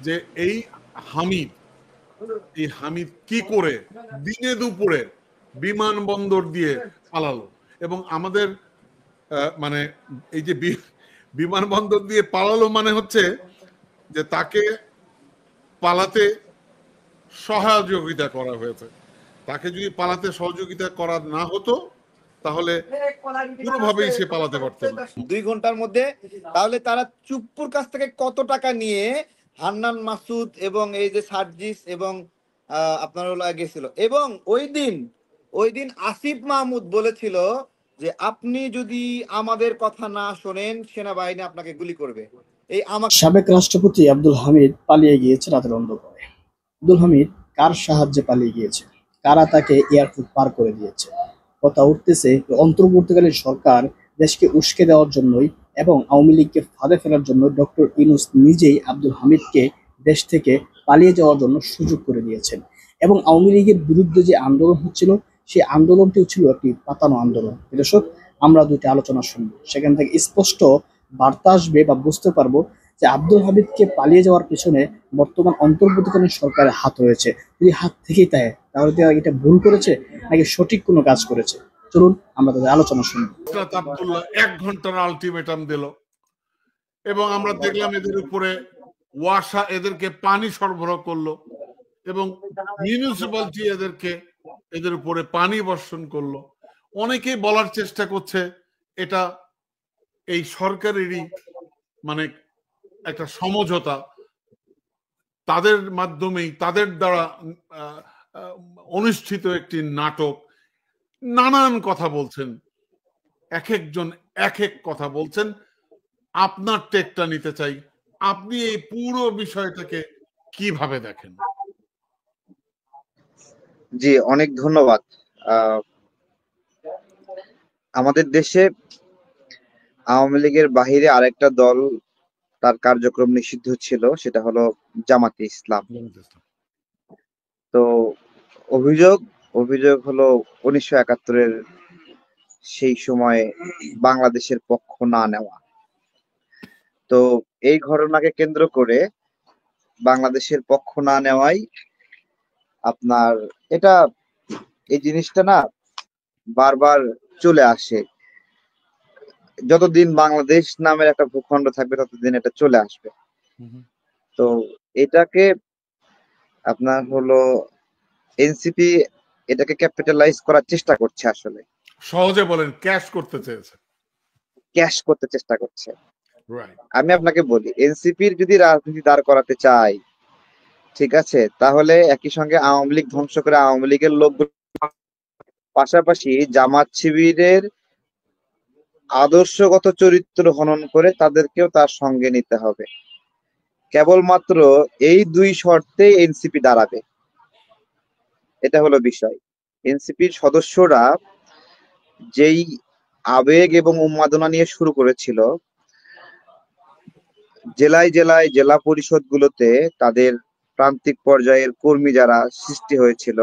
যে এই হামিদ কি করে দিনে দুপুরে বিমানবন্দর দিয়ে পালালো, এবং আমাদের মানে এই যে বিমানবন্দর দিয়ে পালালো মানে হচ্ছে যে তাকে পালাতে সহযোগিতা করা হয়েছে। তাকে যদি পালাতে সহযোগিতা করা না হতো তাহলে কোনোভাবেই সে পালাতে পারত না। 2 ঘন্টার মধ্যে তাহলে তারা চুপ্পুর কাছ থেকে কত টাকা নিয়ে হান্নান মাসুদ এবং এই যে সার্জিস এবং আপনার গেছিল, এবং ওই দিন আসিফ মাহমুদ বলেছিল যে আপনি যদি আমাদের কথা না শোনেন সেনাবাহিনী আপনাকে গুলি করবে। এই সাবেক রাষ্ট্রপতি আব্দুল হামিদ পালিয়ে গিয়েছে রাতের অন্ধকারে। আব্দুল হামিদ কার সাহায্যে পালিয়ে গিয়েছে, কারা তাকে এয়ারপোর্ট পার করে দিয়েছে? কথা উঠতেছে অন্তর্বর্তীকালীন সরকার দেশকে উস্কে দেওয়ার জন্যই এবং আওয়ামী লীগকে ফাঁদে ফেলার জন্য ডক্টর ইউনূস নিজেই আব্দুল হামিদকে দেশ থেকে পালিয়ে যাওয়ার জন্য সুযোগ করে দিয়েছেন। এবং আওয়ামী লীগের বিরুদ্ধে যে আন্দোলন হচ্ছিল সেই আন্দোলনটিও ছিল একটি পাতানো আন্দোলন। দর্শক, আমরা দুইটা আলোচনা শুনবো, সেখান থেকে স্পষ্ট বার্তা আসবে বা বুঝতে পারবো যে আব্দুল হামিদকে পালিয়ে যাওয়ার পেছনে বর্তমান অন্তর্বর্তীকালীন সরকারের হাত রয়েছে। যদি হাত থেকেই তাহলে এটা ভুল করেছে নাকি সঠিক কোনো কাজ করেছে? চলুন আমরা তাদের আলোচনা শুনবো। আব্দুল্লাহ 1 ঘন্টার আলটিমেটাম দিল এবং আমরা দেখলাম এদের উপরে ওয়াসা এদেরকে পানি সরবরাহ করলো এবং মিউনিসিপ্যালিটি এদের উপরে পানি বর্ষণ করলো। অনেকেই বলার চেষ্টা করছে এটা এই সরকারেরই মানে একটা সমঝোতা, তাদের মাধ্যমেই তাদের দ্বারা অনুষ্ঠিত একটি নাটক। নানান কথা বলছেন, এক একজন এক এক কথা বলছেন। আপনার টেকটা নিতে চাই, আপনি এই পুরো বিষয়টাকে কিভাবে দেখেন? জি, অনেক ধন্যবাদ। আমাদের দেশে আওয়ামী লীগের বাহিরে আরেকটা দল তার কার্যক্রম নিষিদ্ধ ছিল, সেটা হলো জামাতে ইসলাম। তো অভিযোগ হলো 1971-এর সেই সময় বাংলাদেশের পক্ষ না নেওয়া। তো এই ঘটনাকে কেন্দ্র করে বাংলাদেশের পক্ষ না নেওয়াই আপনার এই জিনিসটা না বারবার চলে আসে। যতদিন বাংলাদেশ নামের একটা ভূখণ্ড থাকবে ততদিন এটা চলে আসবে। তো এটাকে আপনার হলো এনসিপি এটাকে ক্যাপিটালাইজ করার চেষ্টা করছে। আসলে সহজে বলেন, ক্যাশ করতে চেষ্টা করছে। আমি আপনাকে বলি, এনসিপির যদি রাজনীতি দাঁড় করাতে চাই, ঠিক আছে, তাহলে একই সঙ্গে আওয়ামী লীগ ধ্বংস করে আওয়ামী লীগের লোক, পাশাপাশি জামাত শিবিরের আদর্শগত চরিত্র হনন করে তাদেরকেও তার সঙ্গে নিতে হবে। কেবলমাত্র এই 2 শর্তে এনসিপি দাঁড়াবে, এটা হলো বিষয়। এনসিপির সদস্যরা যেই আবেগ এবং উন্মাদনা নিয়ে শুরু করেছিল, জেলায় জেলায় জেলা পরিষদগুলোতে তাদের প্রান্তিক পর্যায়ের কর্মী যারা সৃষ্টি হয়েছিল,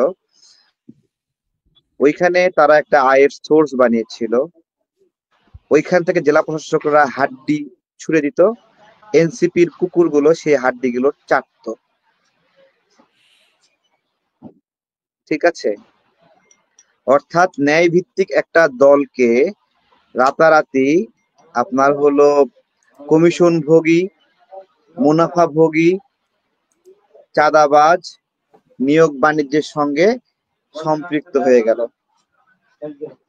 ওইখানে তারা একটা আয়ের সোর্স বানিয়েছিল। ওইখান থেকে জেলা প্রশাসকরা হাড্ডি ছুড়ে দিত, এনসিপির কুকুরগুলো সেই হাড্ডিগুলো চাটত। ঠিক আছে, অর্থাৎ ন্যায় ভিত্তিক একটা দলকে রাতারাতি আপনার হলো কমিশন ভোগী, মুনাফা ভোগী, চাঁদাবাজ, নিয়োগ বাণিজ্যের সঙ্গে সম্পৃক্ত হয়ে গেল।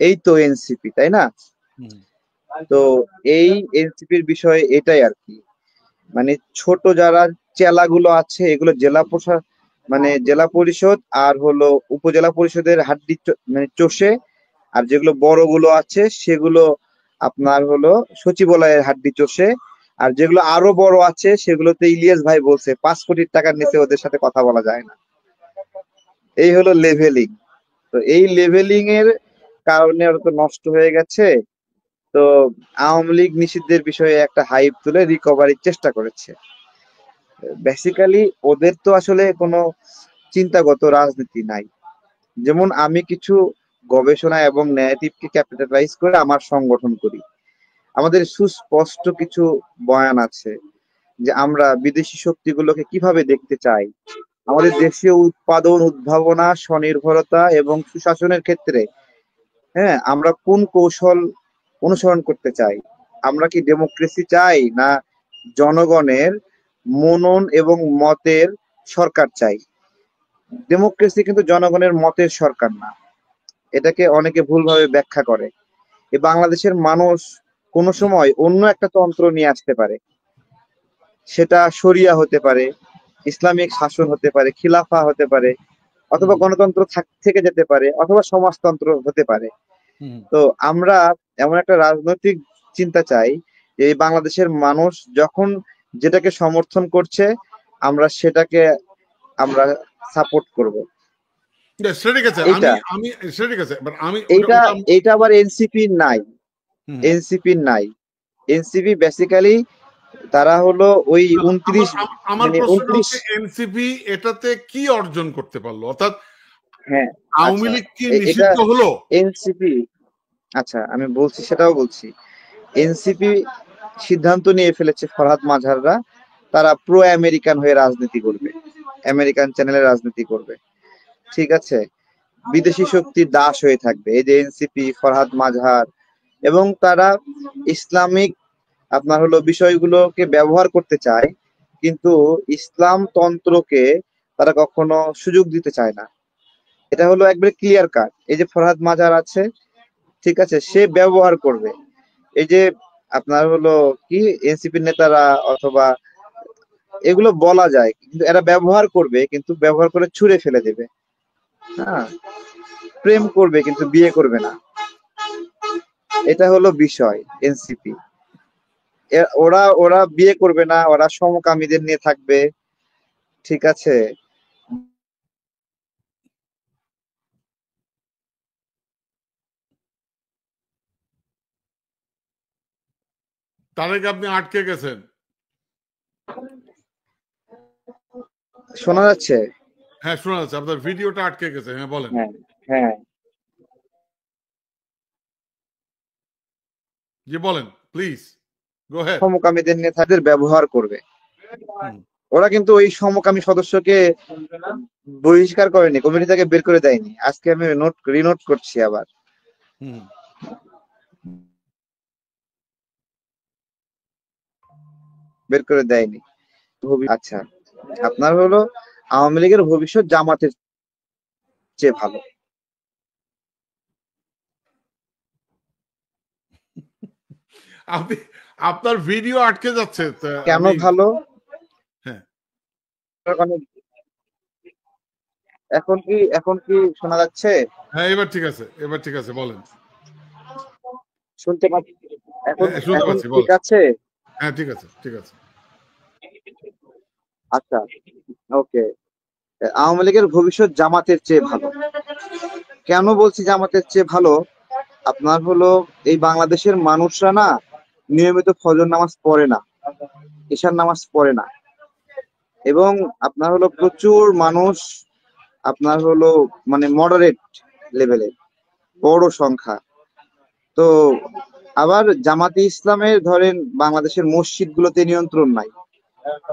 এই তো এনসিপি, তাই না? তো এই এনসিপির বিষয়ে এটাই আর কি, মানে ছোট যারা চেলাগুলো আছে এগুলো জেলা পরিষদ আর হলো উপজেলা পরিষদের হাড্ডি মানে চষে, আর যেগুলো বড়গুলো আছে সেগুলো আপনার হলো সচিবালয়ের হাড্ডি চষে, আর যেগুলো আরো বড় আছে সেগুলোতে ইলিয়াস ভাই বলছে 5 কোটি টাকার নিচে ওদের সাথে কথা বলা যায় না। এই হলো লেভেলিং। তো এই লেভেলিং এর কারণে ওরা তো নষ্ট হয়ে গেছে। তো আওয়ামী লীগ নিষিদ্ধের বিষয়ে একটা হাইপ তুলে রিকভারির চেষ্টা করেছে। বেসিক্যালি ওদের তো আসলে কোনো চিন্তাগত রাজনীতি নাই। যেমন আমি কিছু গবেষণা এবং ন্যারেটিভকে ক্যাপিটালাইজ করে আমার সংগঠন করি, আমাদের সুস্পষ্ট কিছু বয়ান আছে। যে আমরা বিদেশি শক্তিগুলোকে কিভাবে দেখতে চাই, আমাদের দেশীয় উৎপাদন, উদ্ভাবনা, স্বনির্ভরতা এবং সুশাসনের ক্ষেত্রে হ্যাঁ আমরা কোন কৌশল অনুসরণ করতে চাই। আমরা কি ডেমোক্রেসি চাই, না জনগণের মনন এবং মতের সরকার চাই? ডেমোক্রেসি কিন্তু জনগণের মতের সরকার না, এটাকে অনেকে ভুলভাবে ব্যাখ্যা করে। এই বাংলাদেশের মানুষ কোনো সময় অন্য একটা তন্ত্র নিয়ে আসতে পারে, সেটা শরিয়া হতে পারে, ইসলামিক শাসন হতে পারে, খিলাফা হতে পারে, অথবা গণতন্ত্র থেকে যেতে পারে, অথবা সমাজতন্ত্র হতে পারে। তো আমরা এমন একটা রাজনৈতিক চিন্তা চাই যে এই বাংলাদেশের মানুষ যখন যেটাকে সমর্থন করছে আমরা সেটাকে আমরা সাপোর্ট করব। এইটা এইটা আবার এনসিপি নাই, এনসিপি বেসিক্যালি তারা হলো ওই 29 আমার প্রশ্ন হচ্ছে এনসিপি এটাতে কি অর্জন করতে পারলো, অর্থাৎ হ্যাঁ আওয়ামী লীগ কি নিষিদ্ধ হলো? এনসিপি আচ্ছা আমি বলছি, সেটাও বলছি। এনসিপি সিদ্ধান্ত নিয়ে ফেলেছে ফরহাদ মাঝহাররা তারা প্রো আমেরিকান হয়ে রাজনীতি করবে, আমেরিকান চ্যানেলে রাজনীতি করবে, ঠিক আছে, বিদেশি শক্তির দাস হয়ে থাকবে এই যে এনসিপি, ফরহাদ মাঝহার। এবং তারা ইসলামিক আপনার হলো বিষয়গুলোকে ব্যবহার করতে চায়, কিন্তু ইসলাম তন্ত্রকে তারা কখনো সুযোগ দিতে চায় না। এটা হলো একবারে ক্লিয়ার কাট। এই যে ফরহাদ মাঝহার আছে, ঠিক আছে, সে ব্যবহার করবে এই যে আপনার হলো কি এনসিপি নেতারা, অথবা এগুলো বলা যায়, কিন্তু এরা ব্যবহার করবে, কিন্তু ব্যবহার করে ছুঁড়ে ফেলে দেবে। হ্যাঁ, প্রেম করবে কিন্তু বিয়ে করবে না, এটা হলো বিষয়। এনসিপি ওরা ওরা বিয়ে করবে না, ওরা সমকামীদের নিয়ে থাকবে, ঠিক আছে। তারেক আপনি আটকে গেছেন, শোনা যাচ্ছে? হ্যাঁ শোনা যাচ্ছে, আপনার ভিডিওটা আটকে গেছে। হ্যাঁ বলেন। হ্যাঁ জি বলেন প্লিজ, গো হেড। সমকামীদের নিয়ে তাদের ব্যবহার করবে। ওরা কিন্তু ওই সমকামী সদস্যকে বহিষ্কার করেনি, কমিটি থেকে বের করে দেয়নি। আজকে আমি রিনোট করছি আবার, বের করে দেয়নি। আচ্ছা, আপনার হলো আওয়ামী লীগের ভবিষ্যৎ জামাতের চেয়ে ভালো। আপনি আপনার ভিডিও আটকে যাচ্ছে কেন ভালো? হ্যাঁ এখন কি শোনা যাচ্ছে? হ্যাঁ এবার ঠিক আছে, এবার ঠিক আছে, বলেন। শুনতে পাচ্ছি এখন? শুনতে পাচ্ছি, ঠিক আছে? হ্যাঁ ঠিক আছে, ঠিক আছে। আচ্ছা ওকে, আওয়ামী লীগের ভবিষ্যৎ জামাতের চেয়ে ভালো। কেন বলছি জামাতের চেয়ে ভালো? আপনার হলো এই বাংলাদেশের মানুষরা না নিয়মিত ফজর নামাজ পড়ে না, ঈশার নামাজ পড়ে না, এবং আপনার হলো প্রচুর মানুষ আপনার হলো মানে মডারেট লেভেলের, বড় সংখ্যা। তো আবার জামাতে ইসলামের ধরেন বাংলাদেশের মসজিদ গুলোতে নিয়ন্ত্রণ নাই,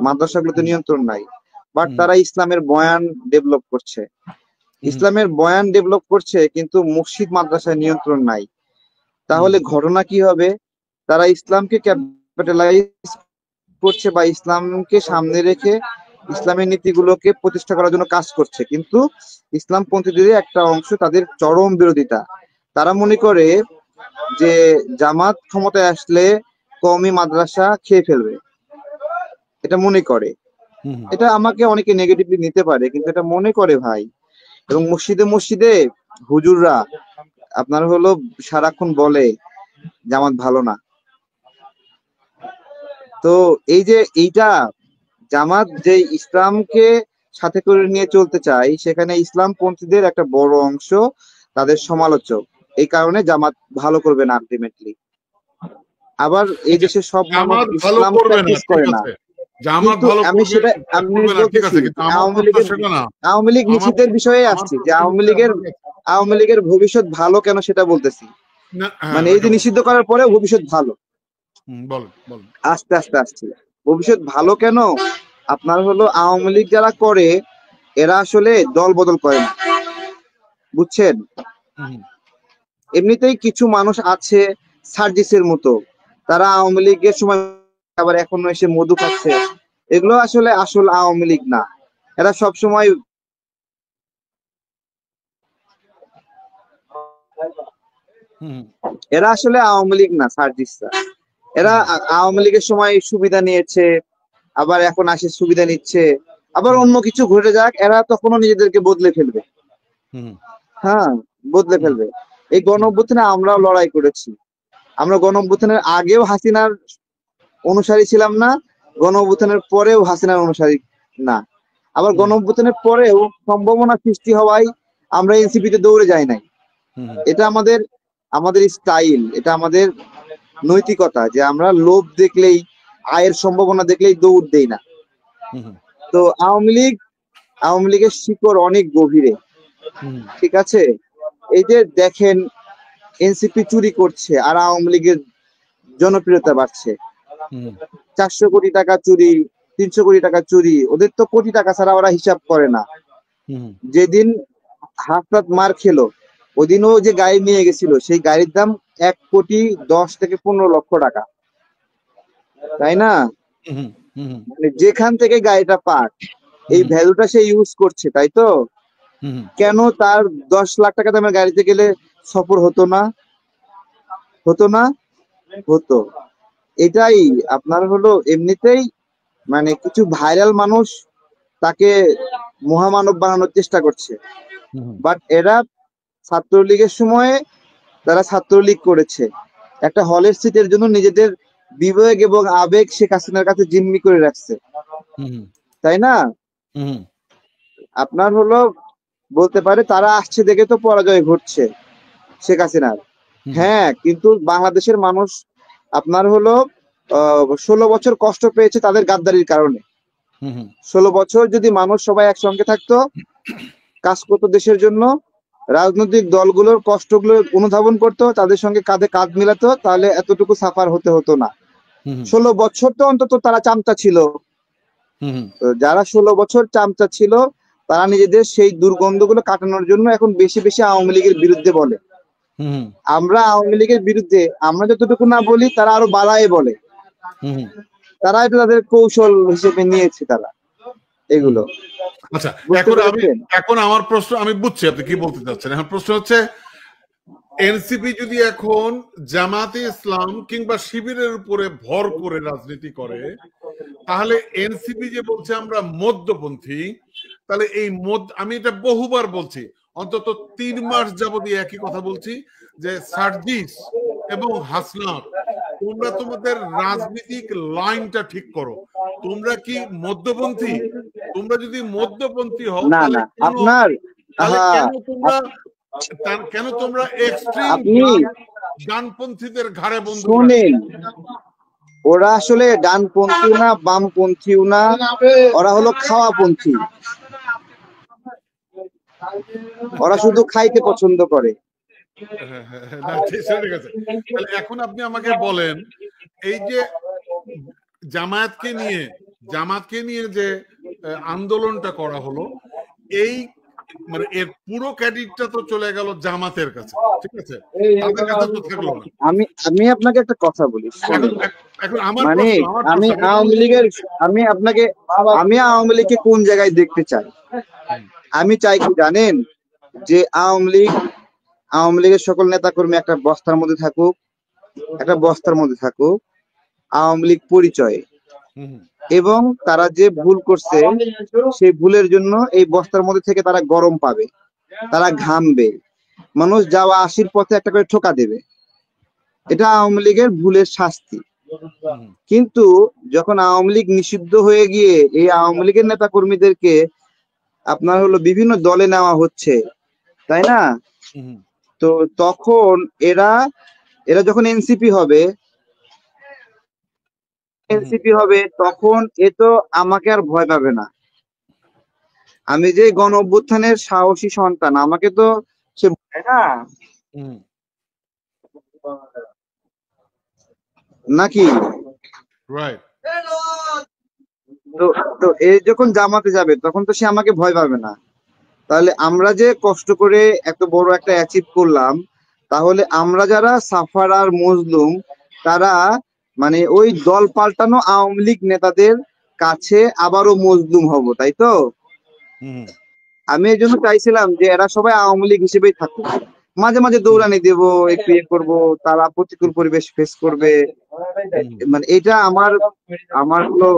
মাদ্রাসাগুলোতে নিয়ন্ত্রণ নাই, বাট তারা ইসলামের বয়ান ডেভেলপ করছে, কিন্তু মসজিদ মাদ্রাসায় নিয়ন্ত্রণ নাই। তাহলে ঘটনা কি হবে? তারা ইসলামকে ক্যাপিটালাইজ করছে বা ইসলামকে সামনে রেখে ইসলামের নীতিগুলোকে প্রতিষ্ঠা করার জন্য কাজ করছে, কিন্তু ইসলামপন্থীদের একটা অংশ তাদের চরম বিরোধিতা। তারা মনে করে যে জামাত ক্ষমতায় আসলে কওমি মাদ্রাসা খেয়ে ফেলবে, এটা মনে করে। এটা আমাকে অনেকে নেগেটিভলি নিতে পারে, কিন্তু এটা মনে করে ভাই। এবং মসজিদে মসজিদে হুজুররা আপনার হলো সারাক্ষণ বলে জামাত ভালো না। তো এই যে এইটা জামাত যে ইসলামকে সাথে করে নিয়ে চলতে চায়, সেখানে ইসলামপন্থীদের একটা বড় অংশ তাদের সমালোচক, এই কারণে জামাত ভালো করবে না আলটিমেটলি। আবার এই দেশের সব মানুষ ইসলাম প্র্যাকটিস করে না, কিন্তু আমি সেটা আমি বলতেছি আওয়ামী লীগ নিষিদ্ধের বিষয়ে আসছি, যে আওয়ামী লীগের ভবিষ্যৎ ভালো কেন সেটা বলতেছি। মানে এই যে নিষিদ্ধ করার পরে ভবিষ্যৎ ভালো, আস্তে আস্তে আসছি। ভবিষ্যৎ ভালো কেন? আপনার হলো আওয়ামী লীগ যারা করে এরা আসলে দল বদল করে না, বুঝছেন? এমনিতেই কিছু মানুষ আছে সার্জিসের মতো, তারা আওয়ামী লীগের সময় আবার এখনো এসে মধু খাচ্ছে, এগুলো আসলে আসল আওয়ামী লীগ না। এরা সব সময় এরা আসলে আওয়ামী লীগ না সার্জিসরা। এরা আওয়ামী লীগের সময় সুবিধা নিয়েছে, আবার এখন আসে সুবিধা নিচ্ছে, আবার অন্য কিছু ঘটে যাক এরা তখনও নিজেদেরকে বদলে ফেলবে। হ্যাঁ, বদলে ফেলবে। এই গণ অভ্যুত্থানে আমরাও লড়াই করেছি। আমরা গণ অভ্যুত্থানের আগেও হাসিনার অনুসারী ছিলাম না, গণ অভ্যুত্থানের পরেও হাসিনার অনুসারী না। আবার গণ অভ্যুত্থানের পরেও সম্ভাবনা সৃষ্টি হওয়ায় আমরা এনসিপিতে দৌড়ে যাই নাই। এটা আমাদের আমাদের স্টাইল, এটা আমাদের নৈতিকতা যে আমরা লোভ দেখলেই, আয়ের সম্ভাবনা দেখলেই দৌড় দেই না। তো আওয়ামী লীগের শিকড় অনেক গভীরে, ঠিক আছে? এই যে দেখেন এনসিপি চুরি করছে আর আওয়ামী লীগের জনপ্রিয়তা বাড়ছে। 400 কোটি টাকা চুরি, 300 কোটি টাকা চুরি, ওদের তো কোটি টাকা ছাড়া ওরা হিসাব করে না। যেদিন হাসনাত মার খেলো ওদিনও যে গাড়ি নিয়ে গেছিল সেই গাড়ির দাম 1,10 থেকে 15 লক্ষ টাকা, তাই না? মানে যেখান থেকে গাড়িটা পাক এই ভ্যালুটা সে ইউজ করছে, তাই তো? কেন তার 10 লাখ টাকা দামের গাড়িতে গেলে সফর হতো না? হতো না? হতো। এটাই আপনার হলো এমনিতেই মানে কিছু ভাইরাল মানুষ তাকে মহামানব বানানোর চেষ্টা করছে, বাট এরা ছাত্রলীগের সময়ে তারা ছাত্রলীগ করেছে, একটা হলের সিটের জন্য নিজেদের বিবেক এবং আবেগ শেখ হাসিনার কাছে জিম্মি করে রাখছে, তাই না? আপনার হলো বলতে পারে তারা আসছে দেখে তো পরাজয় ঘটছে শেখ হাসিনার। হ্যাঁ, কিন্তু বাংলাদেশের মানুষ আপনার হলো 16 বছর কষ্ট পেয়েছে তাদের গাদ্দারির কারণে। 16 বছর যদি মানুষ সবাই একসঙ্গে থাকতো, কাজ করতো দেশের জন্য, রাজনৈতিক দলগুলোর কষ্টগুলো অনুধাবন করতো, তাদের সঙ্গে কাঁধে কাঁধ মিলাতো, তাহলে এতটুকু সাফার হতে হতো না। 16 বছর তো অন্তত তারা চামচা ছিল। যারা 16 বছর চামচা ছিল তারা নিজেদের সেই দুর্গন্ধগুলো কাটানোর জন্য এখন বেশি বেশি আওয়ামী লীগের বিরুদ্ধে বলে। আমরা আওয়ামী লীগের বিরুদ্ধে আমরা যতটুকু না বলি তারা আরো বাড়ায় বলে। তারা এটা তাদের কৌশল হিসেবে নিয়েছে তারা এগুলো। আচ্ছা, এখন আমার প্রশ্ন, আমি বুঝছি আপনি কি বলতে চাচ্ছেন। এখন প্রশ্ন হচ্ছে, এনসিপি যদি এখন জামাতে ইসলাম কিংবা শিবিরের উপরে ভর করে রাজনীতি করে, তাহলে এনসিপি যে বলছে আমরা মধ্যপন্থী, তাহলে এই আমি এটা বহুবার বলছি, অন্তত 3 মাস যাবত একই কথা বলছি যে সার্জিস এবং হাসনাত, তোমরা তোমাদের রাজনৈতিক লাইনটা ঠিক করো। তোমরা কি মধ্যপন্থী? তোমরা যদি মধ্যপন্থী হও তাহলে কেন তোমরা এক্সট্রিম ডানপন্থীদের ঘাড়ে বন্ধু? শোনেন, ওরা আসলে ডানপন্থী না, বামপন্থীও না, ওরা হলো খাওয়াপন্থী। ওরা শুধু খাইতে পছন্দ করে। এখন আপনি আমাকে বলেন, এই যে জামায়াতকে নিয়ে যে আন্দোলনটা করা হলো, এই মানে এর পুরো ক্রেডিটটা তো চলে গেল জামাতের কাছে, ঠিক আছে? তাদের কাছে তো থাকলো না। আমি আপনাকে একটা কথা বলি, এখন আমার মানে আমি আওয়ামী লীগকে কোন জায়গায় দেখতে চাই? আমি চাই কি জানেন, যে আওয়ামী লীগের সকল নেতাকর্মী একটা বস্তার মধ্যে থাকুক, আওয়ামী লীগ পরিচয়ে, এবং তারা যে ভুল করছে সেই ভুলের জন্য এই বস্তার মধ্যে থেকে তারা গরম পাবে, তারা ঘামবে, মানুষ যাওয়া আসির পথে একটা করে ঠোকা দেবে। এটা আওয়ামী লীগের ভুলের শাস্তি। কিন্তু যখন আওয়ামী লীগ নিষিদ্ধ হয়ে গিয়ে এই আওয়ামী লীগের নেতা কর্মীদেরকে আপনার হলো বিভিন্ন দলে নেওয়া হচ্ছে, তাই না? তো তখন এরা যখন এনসিপি হবে তখন এ তো আমাকে আর ভয় পাবে না। আমি যে গণ অভ্যুত্থানের সাহসী সন্তান, আমাকে তো সে ভয় না, নাকি? রাইট। তো তো এ যখন জামাতে যাবে তখন তো সে আমাকে ভয় পাবে না। তাহলে আমরা যে কষ্ট করে এত বড় একটা অ্যাচিভ করলাম, তাহলে আমরা যারা সাফার আর মজলুম, তারা মানে ওই দল পাল্টানো আওয়ামী লীগ নেতাদের কাছে আবারও মজলুম হব, তাই তো? হুম আমি এই জন্য চাইছিলাম যে এরা সবাই আওয়ামী লীগ হিসেবেই থাকুক, মাঝে মাঝে দৌড়ানি দেব, একটু ইয়ে করবো, তারা প্রতিকূল পরিবেশ ফেস করবে। হুম মানে এটা আমার আমার হলো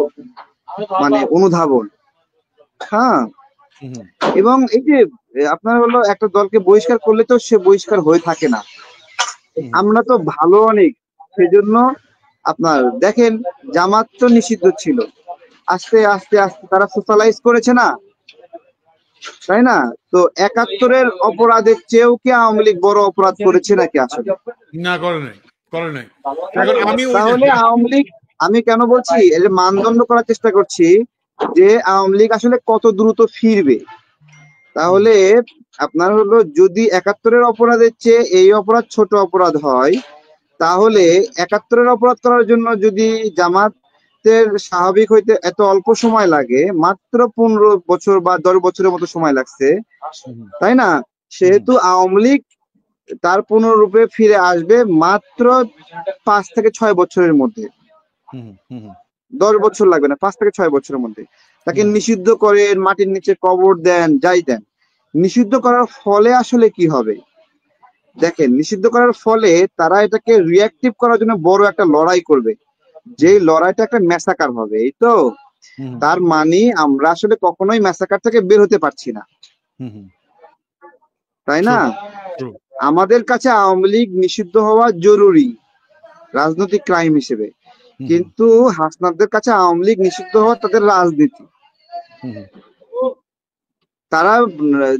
মানে অনুধাবন। হ্যাঁ। হুম এবং এই যে আপনার হলো একটা দলকে বহিষ্কার করলে তো সে বহিষ্কার হয়ে থাকে না, হুম আমরা তো ভালো অনেক, সেজন্য আপনার দেখেন জামাত তো নিষিদ্ধ ছিল, আস্তে আস্তে আস্তে তারা সোশ্যালাইজ করেছে না, তাই না? তো ৭১-এর অপরাধের চেয়েও কি আওয়ামী লীগ বড় অপরাধ করেছে নাকি আসলে? না, করে নাই, করে নাই। এখন আমি ওই যে তাহলে আওয়ামী লীগ, আমি কেন বলছি এই যে মানদণ্ড করার চেষ্টা করছি যে আওয়ামী লীগ আসলে কত দ্রুত ফিরবে, হুম তাহলে আপনার হলো যদি ৭১-এর অপরাধের চেয়ে এই অপরাধ ছোট অপরাধ হয়, তাহলে ৭১-এর অপরাধ করার জন্য যদি জামাতের স্বাভাবিক হইতে এত অল্প সময় লাগে, মাত্র ১৫ বছর বা ১০ বছরের মতো সময় লাগছে, হুম তাই না? হুম সেহেতু আওয়ামী লীগ তার পুনরূপে ফিরে আসবে মাত্র ৫ থেকে ৬ বছরের মধ্যে। হুম হুম ১০ বছর লাগবে না, ৫ থেকে ৬ বছরের মধ্যে। তাকে হুম নিষিদ্ধ করেন, মাটির নিচে কবর দেন, যাই দেন, নিষিদ্ধ করার ফলে আসলে কি হবে? দেখেন, নিষিদ্ধ করার ফলে তারা এটাকে রিঅ্যাক্টিভ করার জন্য বড় একটা লড়াই করবে, যে হুম লড়াইটা একটা ম্যাসাকার হবে, এই তো। হুম তার মানে আমরা আসলে কখনোই ম্যাসাকার থেকে বের হতে পারছি না, হুম তাই ট্রু না? ট্রু আমাদের কাছে আওয়ামী লীগ নিষিদ্ধ হওয়া জরুরি রাজনৈতিক ক্রাইম হিসেবে, হুম কিন্তু হাসনাতদের কাছে আওয়ামী লীগ নিষিদ্ধ হওয়া তাদের রাজনীতি। হুম তারা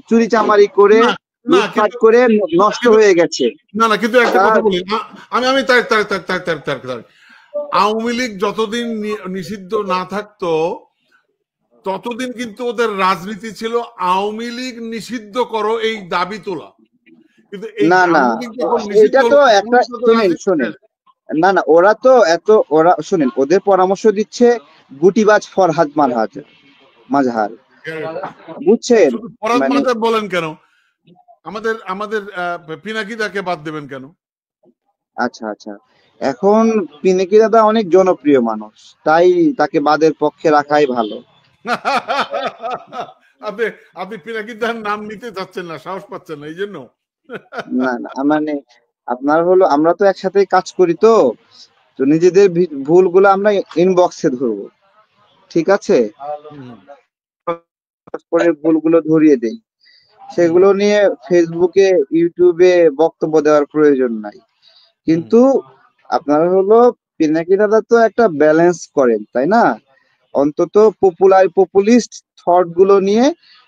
চুরি চামারি করে, না না লুটপাট কিন্তু করে নষ্ট কিন্তু হয়ে গেছে। না না কিন্তু একটা তারা কথা বলি, আমি আমি তার তার তার তার তার তার তার আওয়ামী লীগ যতদিন নিষিদ্ধ না থাকতো ততদিন কিন্তু ওদের রাজনীতি ছিল আওয়ামী লীগ নিষিদ্ধ করো এই দাবি তোলা। কিন্তু এই না না, আওয়ামী লীগ যখন নিষিদ্ধ এটা তো হলো একটা, তখনই তাদের শুনেন রাজনীতি শুনেন, শেষ। না না, ওরা তো এত, ওরা শুনেন ওদের পরামর্শ দিচ্ছে গুটিবাজ ফরহাদ মাজহার, বুঝছেন? শুধু ফরাদ মানে মাজার বলেন কেন, আমাদের আমাদের পিনাকিদাকে বাদ দেবেন কেন? আচ্ছা আচ্ছা, এখন পিনাকি দাদা অনেক জনপ্রিয় মানুষ, তাই তাকে বাদের পক্ষে রাখাই ভালো। আপনি আপনি পিনাকিদার নাম নিতে চাচ্ছেন না, সাহস পাচ্ছেন না এই জন্য। না না, মানে আপনার হলো আমরা তো একসাথেই কাজ করি, তো তো নিজেদের ভুলগুলো আমরা ইনবক্সে ধরবো, ঠিক আছে? হুম পরে ভুলগুলো ধরিয়ে দেই, হুম সেগুলো নিয়ে ফেসবুকে ইউটিউবে বক্তব্য দেওয়ার প্রয়োজন নাই। হুম কিন্তু আপনার হলো পিনাকি দাদা তো একটা ব্যালেন্স করেন, তাই না? অন্তত পপুলিস্ট থট গুলো নিয়ে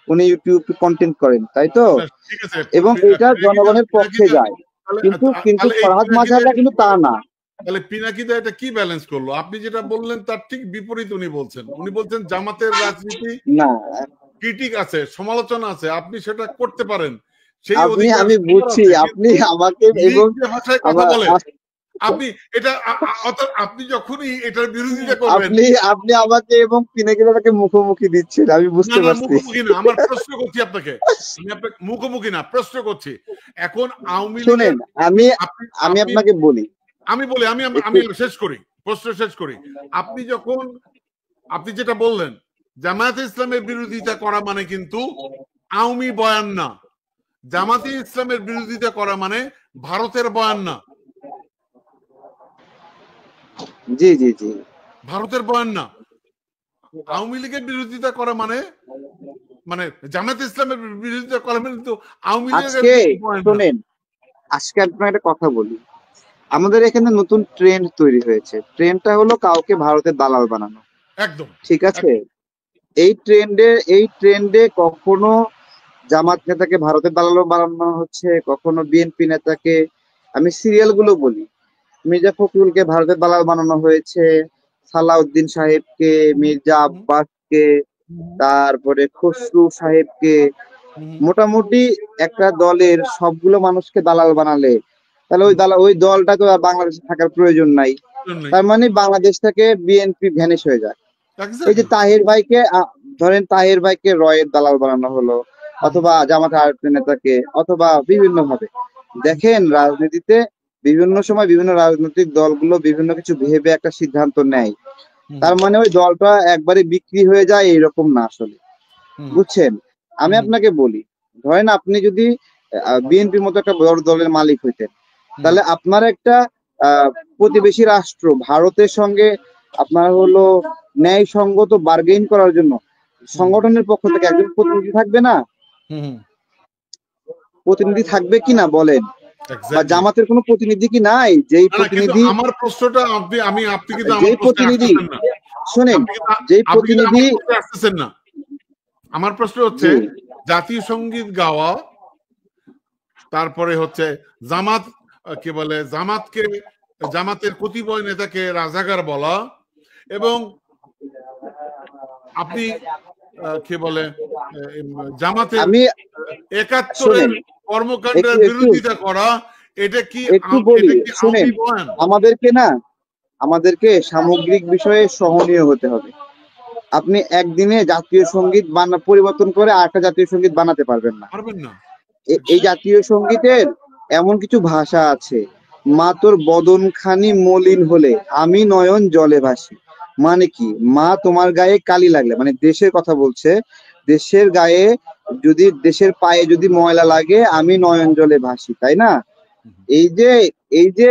উনি ইউটিউব কন্টেন্ট করেন, তাই তো? না, ঠিক আছে, এবং এটা পিনাকিদা জনগণের পক্ষে পিনাকিদা যায়, তাহলে কিন্তু কিন্তু তাহলে এই ফরহাদ পিনাকিদা মাজহাররা কিন্তু তা না। তাহলে পিনাকিদা এটা কি ব্যালেন্স করলো? আপনি যেটা বললেন তার ঠিক বিপরীত উনি বলছেন। উনি বলছেন জামাতের রাজনীতি না, ক্রিটিক আছে, সমালোচনা আছে, আপনি সেটা করতে পারেন, সেই আপনি, অধিকার আমি সবার বুঝছি আছে, আপনি কিন্তু আমাকে লীগ এবং যে ভাষায় কথা আমার বলে আপনি এটা অর্থাৎ আপনি যখনই এটার বিরোধিতা করবেন। আপনি আপনি আমাকে এবং পিনাকি দাদাকে মুখোমুখি দিচ্ছেন, আমি না বুঝতে না, পারছি। মুখোমুখি না, আমার প্রশ্ন করছি আপনাকে, আমি আপনাকে মুখোমুখি না, প্রশ্ন করছি। এখন আওয়ামী লীগের শুনেন, আমি আপনি আমি আপনি আপনাকে বলি আমি বলি, আমি একটু। আমি শেষ করি, প্রশ্ন শেষ করি। আপনি যখন আপনি যেটা বললেন জামায়াতে ইসলামের বিরোধিতা করা মানে কিন্তু আওয়ামী বয়ান না, জামাতে ইসলামের বিরোধিতা করা মানে ভারতের বয়ান না, জি জি জি, ভারতের বয়ান না। আওয়ামী লীগের বিরোধিতা করা মানে মানে জামাতে ইসলামের বিরোধিতা করা মানে কিন্তু আওয়ামী লীগের আজকে বয়ান না। শোনেন, আজকে আপনার একটা কথা বলি, আমাদের এখানে নতুন ট্রেন্ড তৈরি হয়েছে, ট্রেন্ডটা হলো কাউকে ভারতের দালাল বানানো, একদম ঠিক আছে? এই ট্রেন্ডে কখনো জামাত নেতাকে ভারতের দালাল বানানো হচ্ছে, কখনো বিএনপি নেতাকে, আমি সিরিয়াল গুলো বলি, মির্জা ফখরুলকে ভারতের দালাল বানানো হয়েছে, সালাউদ্দিন সাহেবকে, মির্জা আব্বাসকে, তারপরে খসরু সাহেবকে, মোটামুটি একটা দলের সবগুলো মানুষকে দালাল বানালে তাহলে ওই দলটা তো আর বাংলাদেশে থাকার প্রয়োজন নাই, তার মানে বাংলাদেশ থেকে বিএনপি ভ্যানিশ হয়ে যায়। এই যে তাহের ভাইকে ধরেন, তাহের ভাইকে রয়ের দালাল বানানো হলো, অথবা জামাত আরেকটা নেতাকে, অথবা বিভিন্ন ভাবে। দেখেন, রাজনীতিতে বিভিন্ন সময় বিভিন্ন রাজনৈতিক দলগুলো বিভিন্ন কিছু ভেবে একটা সিদ্ধান্ত নেয়, তার মানে ওই দলটা একবারে বিক্রি হয়ে যায় এরকম না আসলে, বুঝছেন? আমি আপনাকে বলি, ধরেন আপনি যদি বিএনপির মতো একটা বড় দলের মালিক হইতেন, তাহলে আপনার একটা প্রতিবেশী রাষ্ট্র ভারতের সঙ্গে আপনার হলো ন্যায়সঙ্গত বার্গেইন করার জন্য সংগঠনের পক্ষ থেকে একজন প্রতিনিধি থাকবে না? প্রতিনিধি থাকবে কিনা বলেন? বা জামাতের কোনো প্রতিনিধি কি নাই? যেই প্রতিনিধি, আমার প্রশ্নটা আপনি কিন্তু যেই প্রতিনিধি, শুনেন, যেই প্রতিনিধি আসতেছেন না। আমার প্রশ্ন হচ্ছে জাতীয় সঙ্গীত গাওয়া, তারপরে হচ্ছে জামাত কি বলে, জামাতের কতিপয় নেতাকে রাজাকার বলা, এবং আপনি কি বলে জামাতের ৭১-এর কর্মকাণ্ডের বিরোধিতা করা, এটা কি একটু বলি, শুনেন, আমাদেরকে সামগ্রিক বিষয়ে সহনীয় হতে হবে। আপনি একদিনে জাতীয় সঙ্গীত পরিবর্তন করে আরেকটা জাতীয় সঙ্গীত বানাতে পারবেন না। এই জাতীয় সঙ্গীতের এমন কিছু ভাষা আছে, মা তোর বদন খানি মলিন হলে আমি নয়ন জলে ভাসি। মানে কি, মা তোমার গায়ে কালি লাগলে, মানে দেশের কথা বলছে, দেশের গায়ে যদি, দেশের পায়ে যদি ময়লা লাগে আমি নয়ন জলে ভাসি, তাই না? এই যে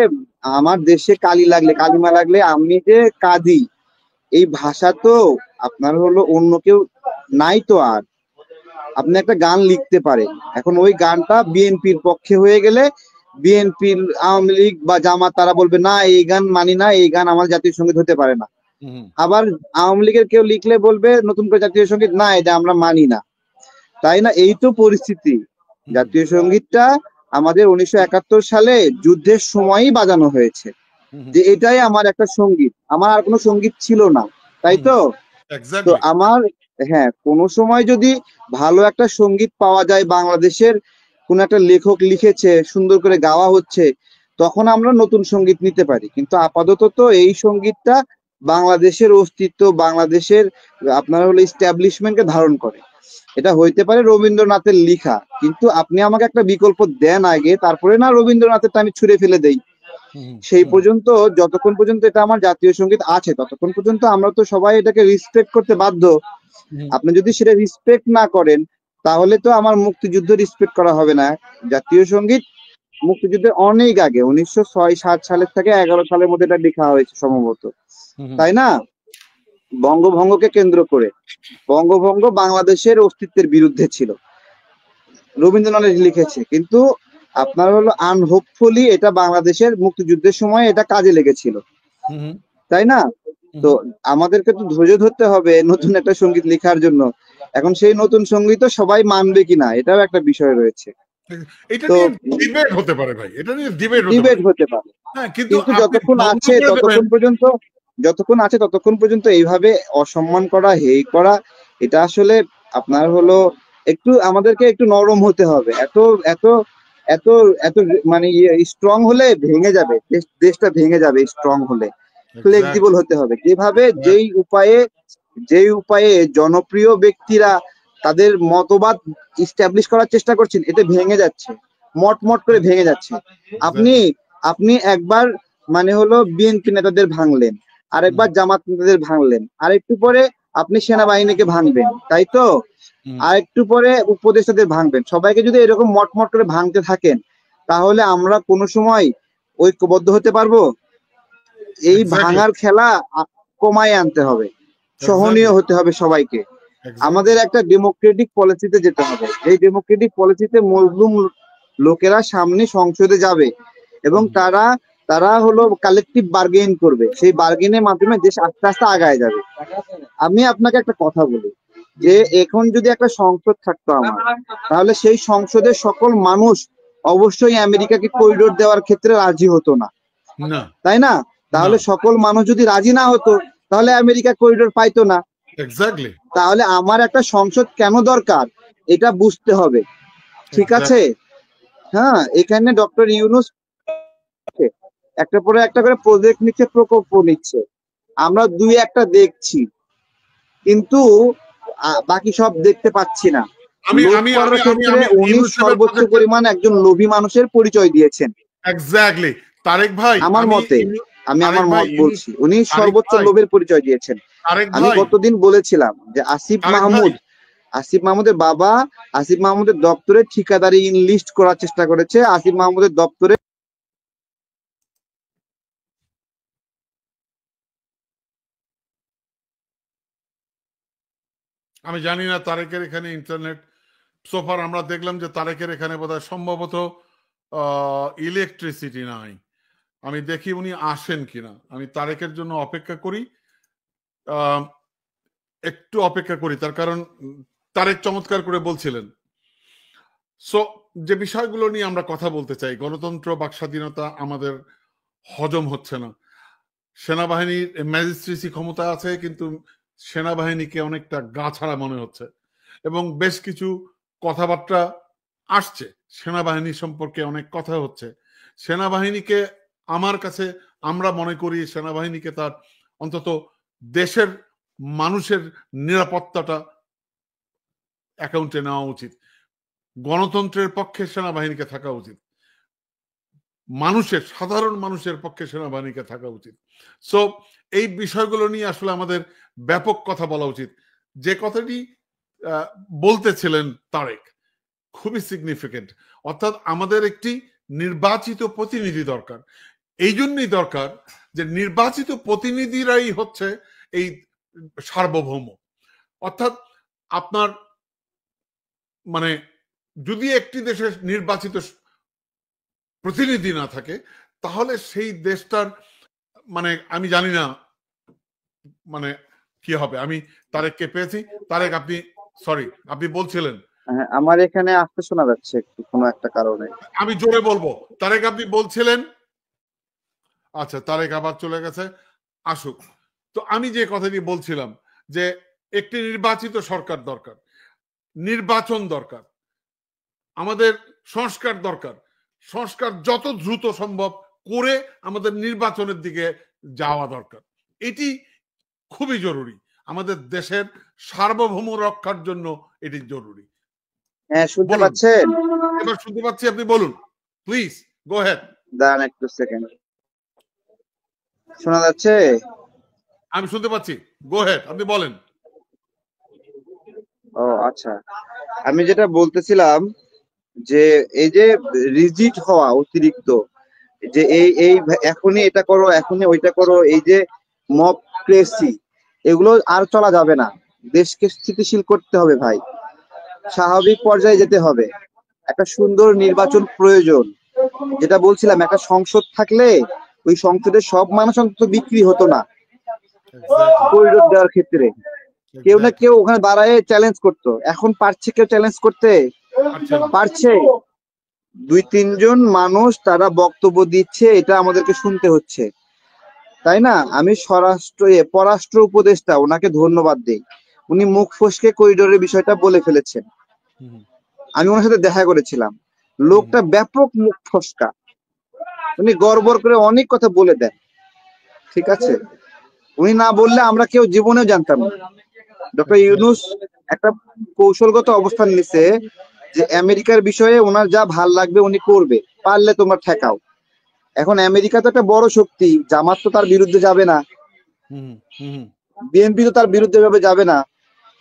আমার দেশে কালি লাগলে, কালিমা লাগলে আমি যে কাঁদি, এই ভাষা তো আপনার হলো অন্য কেউ নাই তো। আর আপনি একটা গান লিখতে পারেন, এখন ওই গানটা বিএনপির পক্ষে হয়ে গেলে বিএনপির, আওয়ামী লীগ বা জামাত তারা বলবে না এই গান মানি না, এই গান আমার জাতীয় সঙ্গীত হতে পারে না। আবার আওয়ামী লীগের কেউ লিখলে বলবে নতুন করে জাতীয় সঙ্গীত না, এটা আমরা মানি না, তাই না? এই তো পরিস্থিতি। জাতীয় সঙ্গীতটা আমাদের 1971 সালে যুদ্ধের সময়ই বাজানো হয়েছে, যে এটাই আমার একটা সঙ্গীত, আমার আর কোনো সঙ্গীত ছিল না, তাই তো? তো আমার, হ্যাঁ, কোনো সময় যদি ভালো একটা সঙ্গীত পাওয়া যায়, বাংলাদেশের কোন একটা লেখক লিখেছে, সুন্দর করে গাওয়া হচ্ছে, তখন আমরা নতুন সঙ্গীত নিতে পারি। কিন্তু আপাতত তো এই সঙ্গীতটা বাংলাদেশের অস্তিত্ব, বাংলাদেশের আপনার হলো ইস্টাবলিশমেন্টকে ধারণ করে। এটা হইতে পারে রবীন্দ্রনাথের লেখা, কিন্তু আপনি আমাকে একটা বিকল্প দেন আগে, তারপরে না রবীন্দ্রনাথেরটা আমি ছুঁড়ে ফেলে দেই। সেই পর্যন্ত, যতক্ষণ পর্যন্ত এটা আমার জাতীয় সঙ্গীত আছে, ততক্ষণ পর্যন্ত আমরা তো সবাই এটাকে রেসপেক্ট করতে বাধ্য। আপনি যদি সেটা রেসপেক্ট না করেন, তাহলে তো আমার মুক্তিযুদ্ধ রেসপেক্ট করা হবে না। জাতীয় সঙ্গীত মুক্তিযুদ্ধের অনেক আগে, 1906-07 সালের থেকে 11 সালের মধ্যে এটা লেখা হয়েছে সম্ভবত, তাই না? বঙ্গভঙ্গকে কেন্দ্র করে। বঙ্গভঙ্গ বাংলাদেশের অস্তিত্বের বিরুদ্ধে ছিল, রবীন্দ্রনাথ লিখেছে, কিন্তু আপনার হলো আনহোপফুলি এটা বাংলাদেশের মুক্তিযুদ্ধের সময় এটা কাজে লেগেছিল, তাই না? তো আমাদেরকে তো ধৈর্য ধরতে হবে নতুন একটা সঙ্গীত লেখার জন্য। এখন সেই নতুন সঙ্গীত সবাই মানবে কিনা, এটাও একটা বিষয় রয়েছে। তো ডিবেট হতে পারে ভাই, এটা নিয়ে ডিবেট হতে পারে, কিন্তু যতক্ষণ আছে ততক্ষণ পর্যন্ত এইভাবে অসম্মান করা, হেয় করা, এটা আসলে আপনার হলো একটু আমাদেরকে একটু নরম হতে হবে। এত এত এত এত মানে স্ট্রং হলে ভেঙে যাবে, দেশটা ভেঙে যাবে। স্ট্রং হলে ফ্লেক্সিবল হতে হবে। যেভাবে যেই উপায়ে জনপ্রিয় ব্যক্তিরা তাদের মতবাদ ইস্টাবলিশ করার চেষ্টা করছেন, এতে ভেঙে যাচ্ছে, মটমট করে ভেঙে যাচ্ছে। আপনি একবার মানে হলো বিএনপি নেতাদের ভাঙলেন, আরেকবার জামাত নেতাদের ভাঙলেন, আরেকটু পরে আপনি সেনাবাহিনীকে ভাঙবেন, তাই তো? আরেকটু পরে উপদেষ্টাদের ভাঙবেন। সবাইকে যদি এরকম মটমট করে ভাঙতে থাকেন, তাহলে আমরা কোনো সময় ঐক্যবদ্ধ হতে পারবো? এই ভাঙার খেলা কমায় আনতে হবে, সহনীয় হতে হবে সবাইকে। আমাদের একটা ডেমোক্রেটিক পলিসিতে যেতে হবে। এই ডেমোক্রেটিক পলিসিতে মজলুম লোকেরা সামনে সংসদে যাবে এবং তারা হলো কালেকটিভ বার্গেইন করবে। সেই বার্গেইনের মাধ্যমে দেশ আস্তে আস্তে আগায় যাবে। আমি আপনাকে একটা কথা বলি, যে এখন যদি একটা সংসদ থাকতো আমার, তাহলে সেই সংসদের সকল মানুষ অবশ্যই আমেরিকাকে করিডোর দেওয়ার ক্ষেত্রে রাজি হতো না, তাই না? তাহলে সকল মানুষ যদি রাজি না হতো, তাহলে আমেরিকা করিডোর পাইতো না। এক্স্যাক্টলি। তাহলে আমার একটা সংসদ কেন দরকার, এটা বুঝতে হবে, ঠিক আছে? হ্যাঁ, এখানে ডক্টর ইউনূস একটা পরে একটা করে প্রজেক্ট নিচ্ছে, প্রকল্প নিচ্ছে, আমরা দুই একটা দেখছি, কিন্তু বাকি সব দেখতে পাচ্ছি না। লোভ করার ক্ষেত্রে উনি সর্বোচ্চ পরিমাণ একজন লোভী মানুষের পরিচয় দিয়েছেন। এক্স্যাক্টলি তারেক ভাই, আমার মতে, আমি আমার মত বলছি, উনি সর্বোচ্চ লোভের পরিচয় দিয়েছেন। আমি গতদিন বলেছিলাম যে আসিফ মাহমুদের বাবা আসিফ মাহমুদের দপ্তরে ঠিকাদারি ইনলিস্ট করার চেষ্টা করেছে। আসিফ মাহমুদের দপ্তরে আমি জানি না তারেকের এখানে ইন্টারনেট সোফার আমরা দেখলাম যে তারেকের এখানে বোধহয় সম্ভবত ইলেকট্রিসিটি নাই। আমি দেখি উনি আসেন কিনা, আমি তারেকের জন্য অপেক্ষা করি, একটু অপেক্ষা করি, তার কারণ তারেক চমৎকার করে বলছিলেন। সো যে বিষয়গুলো নিয়ে আমরা কথা বলতে চাই, গণতন্ত্র বাক স্বাধীনতা আমাদের হজম হচ্ছে না। সেনাবাহিনীর ম্যাজিস্ট্রেসি ক্ষমতা আছে, কিন্তু সেনাবাহিনীকে অনেকটা গা ছাড়া মনে হচ্ছে, এবং বেশ কিছু কথাবার্তা আসছে সেনাবাহিনী সম্পর্কে, অনেক কথা হচ্ছে সেনাবাহিনীকে। আমার কাছে আমরা মনে করি সেনাবাহিনীকে তার অন্তত দেশের মানুষের নিরাপত্তাটা অ্যাকাউন্টে নেওয়া উচিত। গণতন্ত্রের পক্ষে সেনাবাহিনীকে থাকা উচিত, মানুষের সাধারণ মানুষের পক্ষে সেনাবাহিনীকে থাকা উচিত। সো এই বিষয়গুলো নিয়ে আসলে আমাদের ব্যাপক কথা বলা উচিত। যে কথাটি বলতেছিলেন তারেক খুবই সিগনিফিকেন্ট, অর্থাৎ আমাদের একটি নির্বাচিত প্রতিনিধি দরকার। এই জন্যই দরকার যে নির্বাচিত প্রতিনিধিরাই হচ্ছে এই সার্বভৌম। অর্থাৎ আপনার মানে যদি একটি দেশের নির্বাচিত প্রতিনিধি না থাকে, তাহলে সেই দেশটার মানে আমি জানি না মানে কি হবে। আমি তারেককে পেয়েছি। তারেক আপনি আপনি বলছিলেন। আমার এখানে আসতে শোনা যাচ্ছে একটু কোনো একটা কারণে, আমি জোরে বলবো। তারেক আপনি বলছিলেন, আচ্ছা তারেক আবার চলে গেছে, আসুক। তো আমি যে কথাটি বলছিলাম যে একটি নির্বাচিত সরকার দরকার, নির্বাচন দরকার, আমাদের সংস্কার দরকার। সংস্কার যত দ্রুত সম্ভব করে আমাদের নির্বাচনের দিকে যাওয়া দরকার। এটি খুবই জরুরি, আমাদের দেশের সার্বভৌম রক্ষার জন্য এটি জরুরি। হ্যাঁ, শুনতে পাচ্ছেন? এবার শুনতে পাচ্ছি, আপনি বলুন প্লিজ, গো হেড। দাঁড়ান একটু সেকেন্ড, শোনা যাচ্ছে? আমি শুনতে পাচ্ছি, গো হেড, আপনি বলেন। ও আচ্ছা, আমি যেটা বলতেছিলাম যে এই যে রিজিড হওয়া অতিরিক্ত, যে এই এখনই এটা করো, এখনই ওইটা করো, এই যে মবক্রেসি, এগুলো আর চলা যাবে না। দেশকে স্থিতিশীল করতে হবে ভাই, স্বাভাবিক পর্যায়ে যেতে হবে। একটা সুন্দর নির্বাচন প্রয়োজন। যেটা বলছিলাম, একটা সংসদ থাকলে ওই সংসদের সব মানুষ অন্তত বিক্রি হতো না করিডোর দেওয়ার ক্ষেত্রে। কেউ না কেউ ওখানে দাঁড়ায় চ্যালেঞ্জ করতো। এখন পারছে কেউ চ্যালেঞ্জ করতে? পারছে? 2-3 জন মানুষ তারা বক্তব্য দিচ্ছে, এটা আমাদেরকে শুনতে হচ্ছে, তাই না? আমি পররাষ্ট্র উপদেষ্টা, ওনাকে ধন্যবাদ দেই। উনি মুখ ফসকে করিডোরের বিষয়টা বলে ফেলেছেন। আমি ওনার সাথে দেখা করেছিলাম। লোকটা ব্যাপক মুখ ফসকা, উনি গড়বড় করে অনেক কথা বলে দেন। ঠিক আছে, উনি না বললে আমরা কেউ জীবনেও জানতাম না। ডক্টর ইউনূস একটা কৌশলগত অবস্থান নিছে যে আমেরিকার বিষয়ে ওনার যা ভাল লাগবে উনি করবে, পারলে তোমরা ঠেকাও। এখন আমেরিকা তো একটা বড় শক্তি, জামাত তো তার বিরুদ্ধে যাবে না, বিএনপি তো তার বিরুদ্ধে ভাবে যাবে না,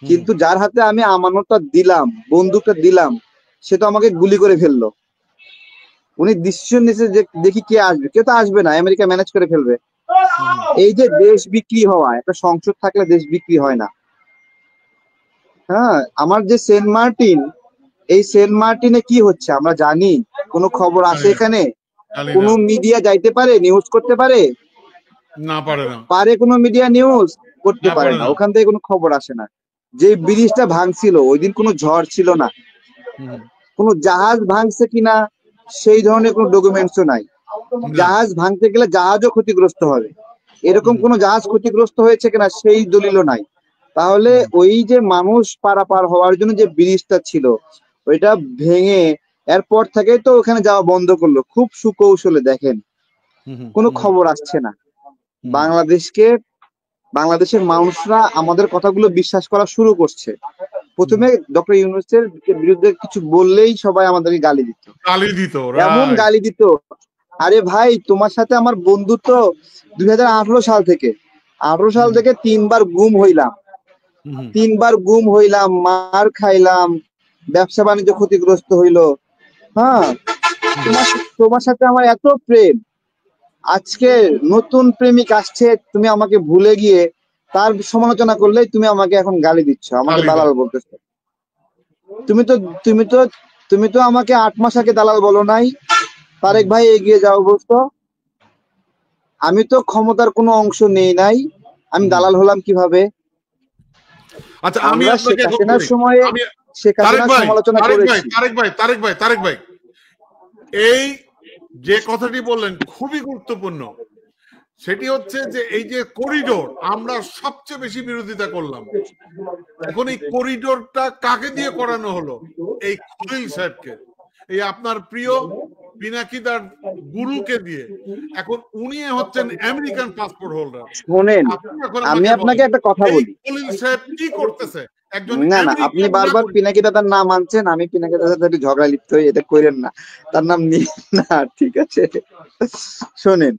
কিন্তু যার হাতে আমি আমানতটা দিলাম, বন্দুকটা দিলাম, সে তো আমাকে গুলি করে ফেললো। উনি ডিসিশন নিয়েছে যে দেখি কে আসবে, কেউ তো আসবে না, আমেরিকা ম্যানেজ করে ফেলবে। এই যে দেশ বিক্রি হওয়া, একটা সংসদ থাকলে দেশ বিক্রি হয় না। হ্যাঁ, আমার যে সেন্ট মার্টিন, এই সেন্ট মার্টিনে কি হচ্ছে আমরা জানি? কোনো খবর আছে এখানে? কোন মিডিয়া যাইতে পারে, নিউজ করতে পারে? না, পারে না। পারে কোনো মিডিয়া নিউজ করতে পারে না, ওখান থেকে কোনো খবর আসে না। যে ব্রিজটা ভাঙছিল ওই দিন কোনো ঝড় ছিল না, কোনো জাহাজ ভাঙছে কিনা সেই ধরনের কোনো ডকুমেন্টসও নাই। জাহাজ ভাঙতে গেলে জাহাজও ক্ষতিগ্রস্ত হবে, এরকম কোনো জাহাজ ক্ষতিগ্রস্ত হয়েছে কিনা সেই দলিলও নাই। তাহলে ওই যে মানুষ পারাপার হওয়ার জন্য যে ব্রিজটা ছিল ওইটা ভেঙে এরপর থেকে তো ওখানে যাওয়া বন্ধ করলো, খুব সুকৌশলে। দেখেন কোনো খবর আসছে না। বাংলাদেশের মানুষরা আমাদের কথাগুলো বিশ্বাস করা শুরু করছে। প্রথমে ডক্টর ইউনূসের বিরুদ্ধে কিছু বললেই সবাই আমাদেরকে গালি দিত, এমন গালি দিত, আরে ভাই তোমার সাথে আমার বন্ধুত্ব 2018 সাল থেকে, 18 সাল থেকে 3বার গুম হইলাম, মার খাইলাম, ব্যবসা বাণিজ্য ক্ষতিগ্রস্ত হইলো। হ্যাঁ, তোমার সাথে আমার এত প্রেম, আজকে নতুন প্রেমিক আসছে, তুমি আমাকে ভুলে গিয়ে তার সমালোচনা করলেই তুমি আমাকে এখন গালি দিচ্ছ, আমাকে দালাল বলতেছো। তুমি তো আমাকে 8 মাস আগে দালাল বলো নাই। তারেক ভাই এগিয়ে যাও বলতো। আমি তো ক্ষমতার কোনো অংশ নেই নাই, আমি দালাল হলাম কিভাবে? আচ্ছা, আমি আমরা শেখ হাসিনার সময়ে শেখ হাসিনার সমালোচনা করেছি। তারেক ভাই, এই যে কথাটি বললেন খুবই গুরুত্বপূর্ণ। সেটি হচ্ছে যে এই যে করিডোর আমরা সবচেয়ে বেশি বিরোধিতা করলাম, এখন এই করিডোরটা কাকে দিয়ে করানো হলো? এই খলিল সাহেবকে, এই আপনার প্রিয় পিনাকিদার গুরুকে দিয়ে। এখন উনি হচ্ছেন আমেরিকান পাসপোর্ট হোল্ডার। শুনেন, আমি আপনাকে একটা কথা বলি, খলিল সাহেব কি করতেছে? না আপনি বারবার পিনাকি দাদার নাম আনছেন, আমি পিনাকি দাদার সাথে ঝগড়া লিপ্ত হই, এটা করেন না, তার নাম নিয়ে না, ঠিক আছে? শোনেন,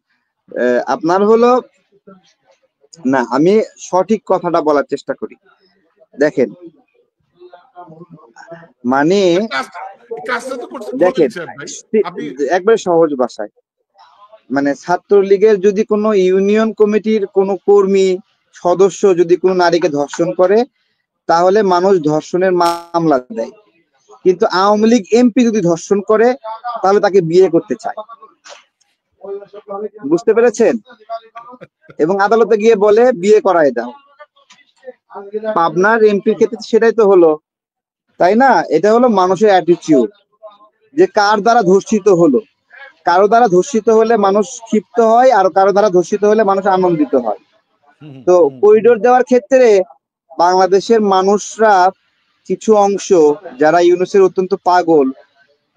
আপনার হলো না, আমি সঠিক কথাটা বলার চেষ্টা করি। দেখেন, মানে দেখেন একবারে সহজ ভাষায়, মানে ছাত্রলীগের যদি কোনো ইউনিয়ন কমিটির কোনো কর্মী সদস্য যদি কোনো নারীকে ধর্ষণ করে, তাহলে মানুষ ধর্ষণের মামলা দেয়। কিন্তু আওয়ামী লীগ এমপি যদি ধর্ষণ করে, তাহলে তাকে বিয়ে করতে চায়। বুঝতে পেরেছেন? এবং আদালতে গিয়ে বলে বিয়ে করায় দাও। পাবনার এমপির ক্ষেত্রে সেটাই তো হলো, তাই না? এটা হলো মানুষের অ্যাটিটিউড, যে কার দ্বারা ধর্ষিত হলো। কারো দ্বারা ধর্ষিত হলে মানুষ ক্ষিপ্ত হয়, আর কারো দ্বারা ধর্ষিত হলে মানুষ আনন্দিত হয়। তো করিডোর দেওয়ার ক্ষেত্রে বাংলাদেশের মানুষরা কিছু অংশ, যারা ইউনূসের অত্যন্ত পাগল,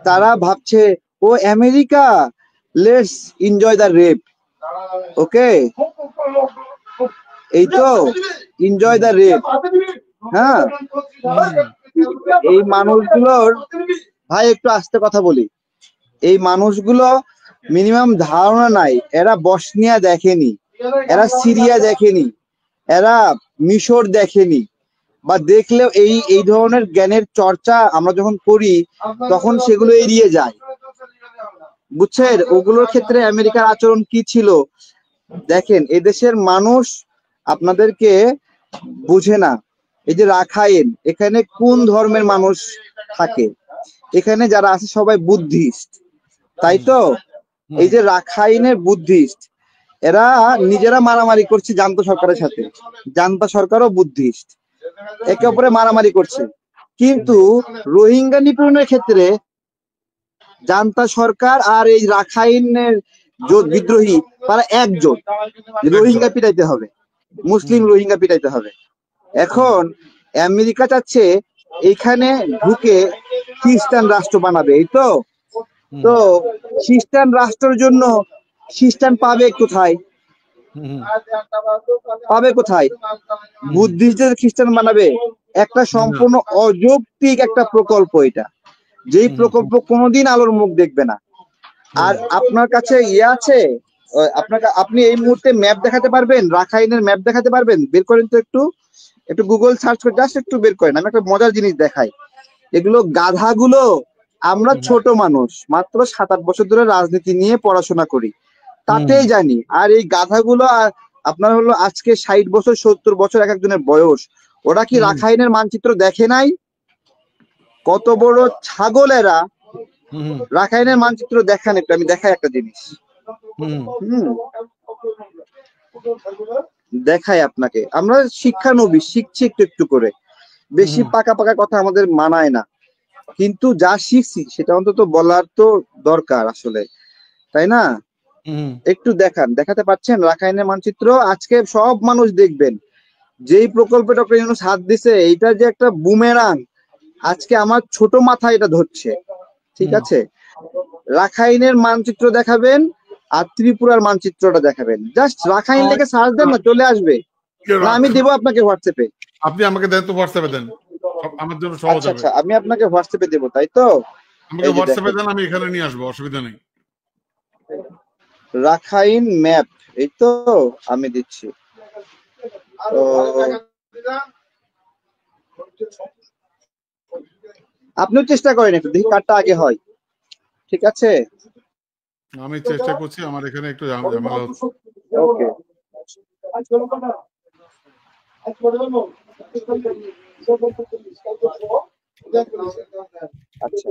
তারা ভাবছে ও America, let's enjoy the rape. Okay, এই তো এনজয় দ্য রেপ। হ্যাঁ, এই মানুষগুলোর, ভাই একটু আস্তে কথা বলি, এই মানুষগুলো মিনিমাম ধারণা নাই, এরা বসনিয়া দেখেনি, এরা সিরিয়া দেখেনি, এরা মিশর দেখেনি, বা দেখলেও এই ধরনের জ্ঞানের চর্চা আমরা যখন করি তখন সেগুলো এড়িয়ে যায়। বুঝছেন? ওগুলোর ক্ষেত্রে আমেরিকার আচরণ কি ছিল দেখেন। এদেশের মানুষ আপনাদেরকে বুঝে না। এই যে রাখাইন, এখানে কোন ধর্মের মানুষ থাকে? এখানে যারা আছে সবাই বুদ্ধিস্ট, তাই তো? এই যে রাখাইনের বুদ্ধিস্ট, এরা নিজেরা মারামারি করছে জান্তা সরকারের সাথে, জান্তা সরকারও বুদ্ধিস্ট, একে অপরে মারামারি করছে। কিন্তু রোহিঙ্গা নিপীড়নের ক্ষেত্রে জান্তা সরকার আর এই রাখাইনের বিদ্রোহী তারা একজোট, রোহিঙ্গা পিটাইতে হবে, মুসলিম রোহিঙ্গা পিটাইতে হবে। এখন আমেরিকা চাচ্ছে এখানে ঢুকে খ্রিস্টান রাষ্ট্র বানাবে, এই তো। তো খ্রিস্টান রাষ্ট্রের জন্য খ্রিস্টান পাবে কোথায়? বুদ্ধিস্টদের খ্রিস্টান বানাবে? একটা সম্পূর্ণ অযৌক্তিক একটা প্রকল্প এটা, যেই প্রকল্প কোনোদিন আলোর মুখ দেখবে না। আর আপনার কাছে ইয়ে আছে, আপনি এই মুহূর্তে ম্যাপ দেখাতে পারবেন? রাখাইনের ম্যাপ দেখাতে পারবেন? বের করেন তো, একটু গুগল সার্চ করে জাস্ট একটু বের করেন। আমি একটা মজার জিনিস দেখাই। এগুলো গাধাগুলো, আমরা ছোট মানুষ, মাত্র 7-8 বছর ধরে রাজনীতি নিয়ে পড়াশোনা করি, তাতেই জানি। আর এই গাধাগুলো আপনার হলো আজকে 60 বছর 70 বছর এক একজনের বয়স, ওরা কি রাখাইনের মানচিত্র দেখে নাই? কত বড় ছাগল এরা! রাখাইনের মানচিত্র দেখান একটু, আমি দেখাই একটা জিনিস, দেখাই আপনাকে। আমরা শিক্ষানবিশ, শিখছি একটু একটু করে, বেশি পাকা পাকা কথা আমাদের মানায় না, কিন্তু যা শিখছি সেটা অন্তত বলার তো দরকার আসলে, তাই না? একটু দেখাতে পারছেন রাখাইনের মানচিত্র? আজকে সব মানুষ দেখবেন, যেই প্রকল্পে ডক্টর ইউনূস হাত দিছে, এইটা যে একটা বুমেরাং, আজকে আমার ছোট মাথা এটা ধরছে, ঠিক আছে? রাখাইনের মানচিত্র দেখাবেন, আর ত্রিপুরার মানচিত্রটা দেখাবেন। জাস্ট রাখাইন লিখে সার্চ দেন না, চলে আসবে। না আমি দেবো আপনাকে হোয়াটসঅ্যাপে। আপনি আমাকে দেন তো, হোয়াটসঅ্যাপে দেন, আমার জন্য সহজ আচ্ছা হবে। আচ্ছা, আমি আপনাকে হোয়াটসঅ্যাপে দেবো, তাই তো? আমাকে হোয়াটসঅ্যাপে দেন, আমি এখানে নিয়ে আসবো, অসুবিধা নেই। রাখাইন ম্যাপ, এই তো আমি দিচ্ছি। তো আপনিও চেষ্টা করেন একটু, দেখি কারটা আগে হয়। ঠিক আছে, আমি চেষ্টা করছি, আমার এখানে একটু ঝামেলা হচ্ছে। ওকে। আচ্ছা,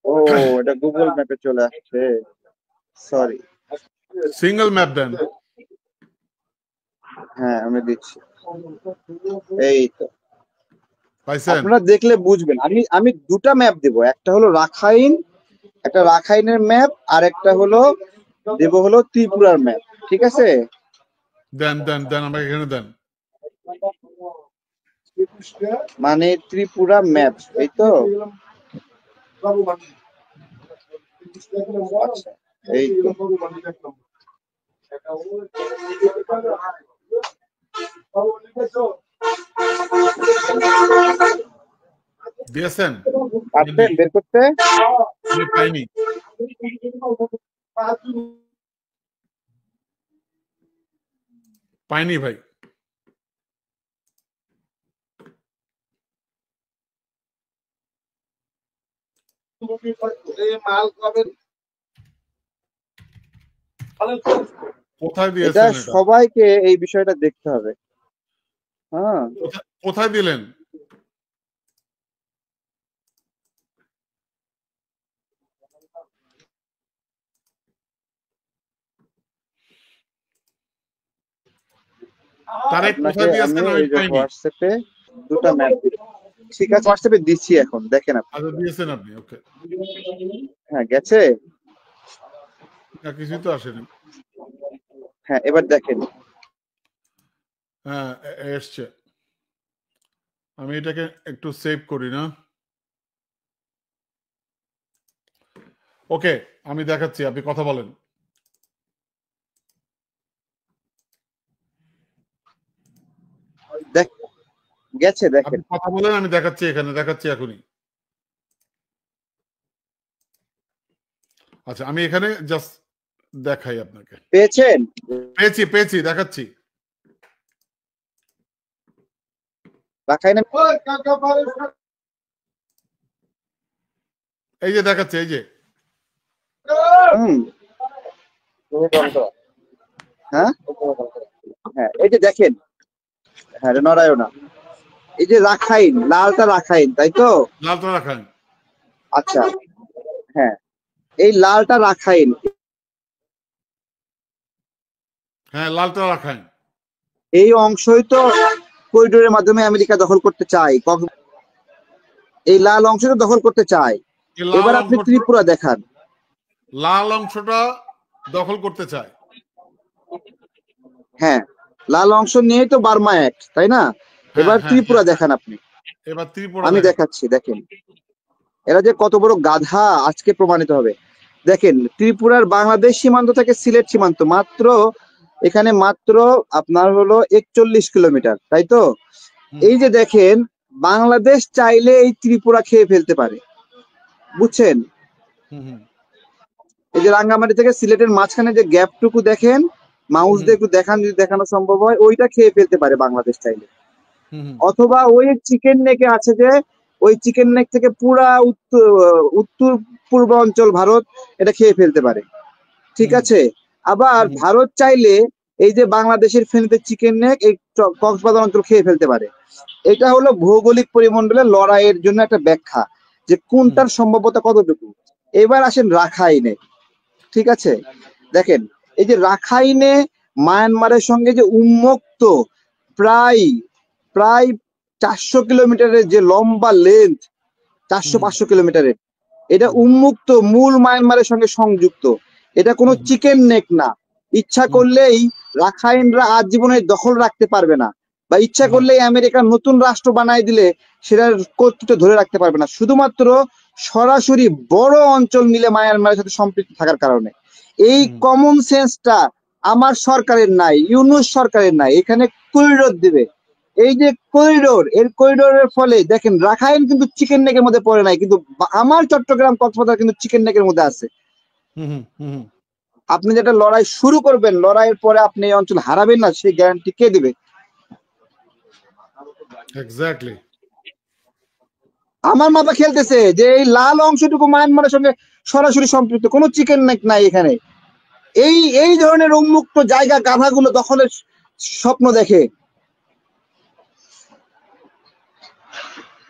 ও এটা গুগল ম্যাপে চলে আসছে, সরি। সিঙ্গেল ম্যাপ দেন। হ্যাঁ আমি দিচ্ছি, এই তো। পাইছেন? আপনারা দেখলে বুঝবেন। আমি দুটা ম্যাপ দেব, একটা হলো রাখাইন, একটা রাখাইনের ম্যাপ, আর একটা হলো দেব হলো ত্রিপুরার ম্যাপ। ঠিক আছে, দেন দেন দেন, আমাকে এখানে দেন। মানে ত্রিপুরা ম্যাপ, এই তো। আচ্ছা, এই তো। দিয়েছেন? পারছেন বের করতে? আমি পাইনি। পাইনি ভাই। কোথায় এটা দিয়েছেন এটা? সবাইকে এই বিষয়টা দেখতে হবে। হ্যাঁ, কোথায় দিলেন? তারেক আপনাকে কোথায় দিয়েছেন? আমি আমি এই যে পাইনি। হোয়াটসঅ্যাপে দুটা ম্যাপ দিই। ঠিক আছে, হোয়াটসঅ্যাপে দিচ্ছি, এখন দেখেন আপনি। আচ্ছা, দিয়েছেন আপনি, ওকে। হ্যাঁ গেছে। না, কিছুই তো আসেনি। হ্যাঁ এবার দেখেন। হ্যাঁ, এসছে। আমি এটাকে একটু সেভ করি না। ওকে, আমি দেখাচ্ছি, আপনি কথা বলেন। গেছে, আপনি দেখেন। কথা বলেন, আমি দেখাচ্ছি, এখানে দেখাচ্ছি এখনই। আচ্ছা, আমি এখানে জাস্ট দেখাই আপনাকে। পেয়েছেন? পেয়েছি পেয়েছি, দেখাচ্ছি। রাখাইন, এই যে দেখাচ্ছি, এই যে। হুম, হ্যাঁ হ্যাঁ, এই যে দেখেন। হ্যাঁ রে, নড়ায়ও না। এই যে রাখাইন, লালটা রাখাইন, তাই তো? লালটা রাখান। আচ্ছা, হ্যাঁ, এই লালটা রাখাইন। হ্যাঁ, লালটা রাখান। এই অংশই তো করিডোরের মাধ্যমে আমেরিকা দখল করতে চায়। এই লাল অংশটা দখল করতে চায়। এই লাল এবার আপনি অংশটা, ত্রিপুরা দেখান। লাল অংশটা দখল করতে চায়। হ্যাঁ, লাল অংশ নিয়েই তো বার্মা অ্যাক্ট, তাই না? হ্যাঁ এবার হ্যাঁ ত্রিপুরা হ্যাঁ, দেখান আপনি। এবার ত্রিপুরা আমি দেখাচ্ছি। দেখাচ্ছি, দেখেন। এরা যে কত বড় গাধা আজকে প্রমাণিত হবে। দেখেন, ত্রিপুরার বাংলাদেশ সীমান্ত থেকে সিলেট সীমান্ত মাত্র, এখানে মাত্র আপনার হলো 41 কিলোমিটার, তাই তো? এই যে দেখেন, বাংলাদেশ চাইলে এই ত্রিপুরা খেয়ে ফেলতে পারে, বুঝছেন? এই যে রাঙ্গামাটি থেকে সিলেটের মাঝখানে যে গ্যাপটুকু দেখেন, মাউস দিয়ে একটু দেখান, যদি দেখানো সম্ভব হয়, ওইটা খেয়ে ফেলতে পারে বাংলাদেশ চাইলে। অথবা ওই চিকেন নেকে আছে যে, ওই চিকেন নেক থেকে পুরা উত্তর পূর্ব অঞ্চল ভারত এটা খেয়ে ফেলতে পারে। ঠিক আছে, আবার ভারত চাইলে এই যে বাংলাদেশের ফেনীতে চিকেন নেক, এই কক্সবাজার অঞ্চল খেয়ে ফেলতে পারে। এটা হলো ভৌগোলিক পরিমণ্ডলের লড়াইয়ের জন্য একটা ব্যাখ্যা, যে কোনটার সম্ভাব্যতা কতটুকু। এবার আসেন রাখাইনে। ঠিক আছে, দেখেন, এই যে রাখাইনে মায়ানমারের সঙ্গে যে উন্মুক্ত প্রায় প্রায় 400 কিলোমিটারের যে লম্বা লেন্থ, 400-500 কিলোমিটারের, এটা উন্মুক্ত, মূল মায়ানমারের সঙ্গে সংযুক্ত। এটা কোনো চিকেন নেক না। ইচ্ছা করলেই রাখাইনরা আজীবনে দখল রাখতে পারবে না, বা ইচ্ছা করলেই আমেরিকা নতুন রাষ্ট্র বানাই দিলে সেটার কর্তৃত্ব ধরে রাখতে পারবে না, শুধুমাত্র সরাসরি বড় অঞ্চল মিলে মায়ানমারের সাথে সম্পৃক্ত থাকার কারণে। এই কমন সেন্সটা আমার সরকারের নাই, ইউনূস সরকারের নাই। এখানে করিডোর দিবে, এই যে করিডোর, এর করিডোরের ফলে দেখেন রাখাইন কিন্তু চিকেন নেকের মধ্যে পড়ে নাই, কিন্তু আমার চট্টগ্রাম কক্সবাজার কিন্তু চিকেন নেকের মধ্যে আছে। আপনি যেটা লড়াই শুরু করবেন, লড়াইয়ের পরে আপনি এই অঞ্চল হারাবেন না, সেই গ্যারান্টি কে দিবে? এক্স্যাক্টলি। আমার মাথা খেলতেছে যে এই লাল অংশটুকু মায়ানমারের সঙ্গে সরাসরি সম্পৃক্ত, কোনো চিকেন নেক নাই এখানে। এই এই ধরনের উন্মুক্ত জায়গা গাধাগুলো দখলের স্বপ্ন দেখে।